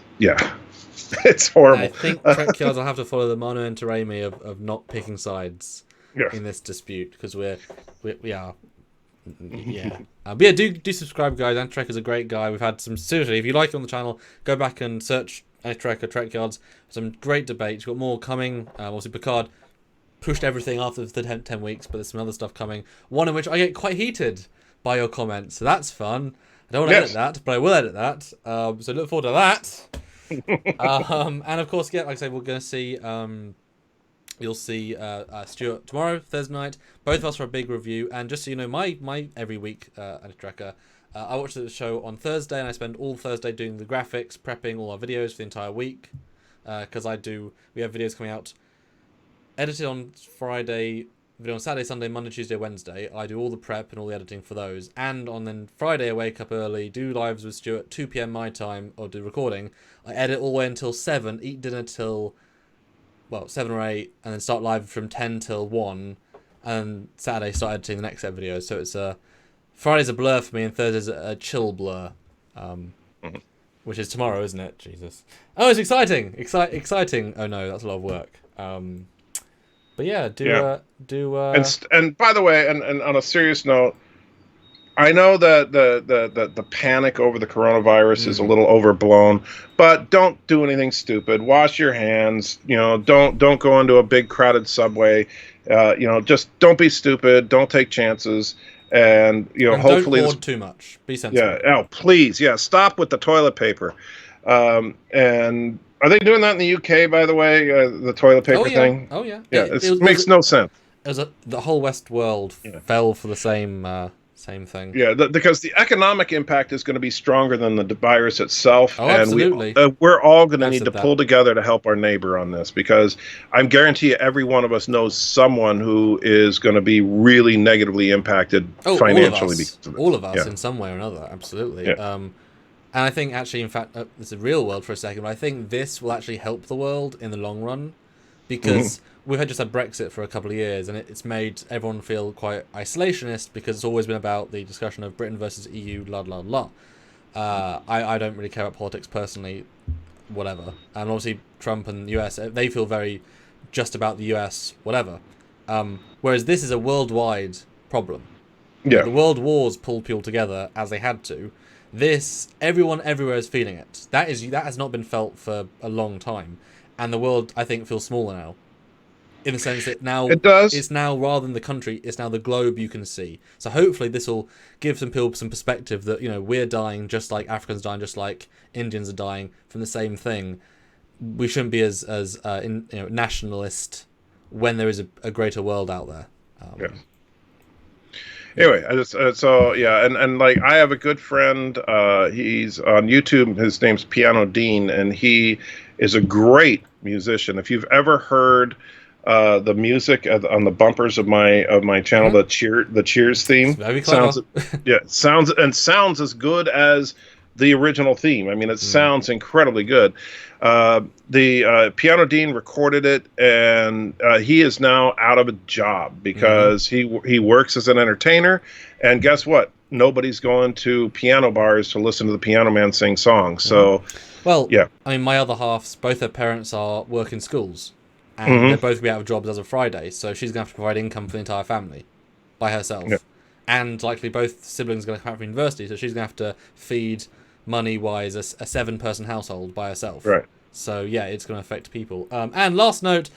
it's horrible. I think Trekyards will have to follow the Manu and Teremi of not picking sides in this dispute because we are. Yeah. But yeah, do subscribe, guys. Anti-Trek is a great guy. We've had some, seriously, if you like it on the channel, go back and search Anti-Trek or Trekyards. Some great debates. We've got more coming. Obviously, Picard pushed everything after the 10 weeks, but there's some other stuff coming. One in which I get quite heated by your comments, so that's fun. I don't want to edit that, but I will edit that. So look forward to that. And of course, like I said, we're going to see You'll see Stuart tomorrow, Thursday night. Both of us for a big review. And just so you know, my every week Tracker, I watch the show on Thursday, and I spend all Thursday doing the graphics, prepping all our videos for the entire week. Because we have videos coming out edited on Friday, video on Saturday, Sunday, Monday, Tuesday, Wednesday. I do all the prep and all the editing for those. And on then Friday, I wake up early, do lives with Stuart, 2 p.m. my time, or do recording. I edit all the way until 7, eat dinner till, 7 or 8, and then start live from 10 till 1. And Saturday, start editing the next set of videos. So it's Friday's a blur for me, and Thursday's a chill blur. Which is tomorrow, isn't it? Jesus. Oh, it's exciting! Exciting! Oh no, that's a lot of work. But yeah, And by the way, and on a serious note, I know that the panic over the coronavirus is a little overblown, but don't do anything stupid. Wash your hands. Don't go into a big crowded subway. Just don't be stupid. Don't take chances. And hopefully don't hoard too much. Be sensible. Yeah. Oh, please. Yeah. Stop with the toilet paper. And are they doing that in the UK? By the way, the toilet paper thing. Oh yeah. Yeah. It makes no sense. The whole West world fell for the same thing. Yeah, because the economic impact is going to be stronger than the virus itself. Oh, absolutely. And we're all going to need to pull together to help our neighbor on this, because I guarantee you every one of us knows someone who is going to be really negatively impacted financially. All of us in some way or another, absolutely. Yeah. And I think actually, in fact, it's a real world for a second, but I think this will actually help the world in the long run, because we've just had Brexit for a couple of years, and it's made everyone feel quite isolationist, because it's always been about the discussion of Britain versus EU, I don't really care about politics personally, whatever. And obviously Trump and the US, they feel very just about the US, whatever. Whereas this is a worldwide problem. Yeah. The world wars pulled people together as they had to. Everyone everywhere is feeling it. That has not been felt for a long time. And the world, I think, feels smaller now. In the sense that now it's now, rather than the country, it's now the globe you can see. So hopefully this will give some people some perspective that we're dying just like Africans dying, just like Indians are dying from the same thing. We shouldn't be as nationalist when there is a greater world out there. Anyway, and like I have a good friend. He's on YouTube. His name's Piano Dean, and he is a great musician. If you've ever heard the music on the bumpers of my channel, the Cheers theme, sounds as good as the original theme. I mean, it sounds incredibly good. The Piano Dean recorded it, and he is now out of a job because he works as an entertainer. And guess what? Nobody's going to piano bars to listen to the piano man sing songs. So, I mean, my other half's, both her parents are working schools, and they're both going to be out of jobs as of Friday. So she's going to have to provide income for the entire family by herself. Yeah. And likely both siblings are going to come out from university, so she's going to have to feed, money-wise, a 7-person household by herself. Right. So, yeah, it's going to affect people. And last note,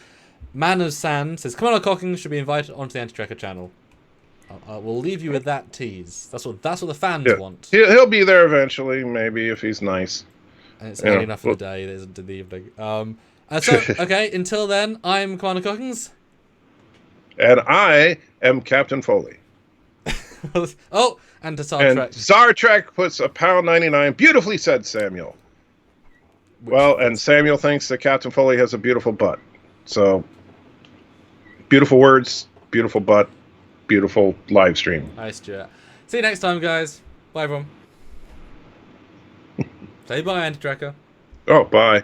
Man of Sand says, Commander Cockings should be invited onto the Anti-Trekker channel. We'll leave you with that tease. That's what the fans want. He'll be there eventually, maybe, if he's nice. And it's early enough in the day, there's the evening. So, okay, until then, I'm Commander Cockings. And I am Captain Foley. And to Star Trek. Star Trek puts £1.99. Beautifully said, Samuel. And Samuel thinks that Captain Foley has a beautiful butt. So, beautiful words, beautiful butt, beautiful live stream. Nice, Stuart. See you next time, guys. Bye, everyone. Say bye, Anti-Trekker. Oh, bye.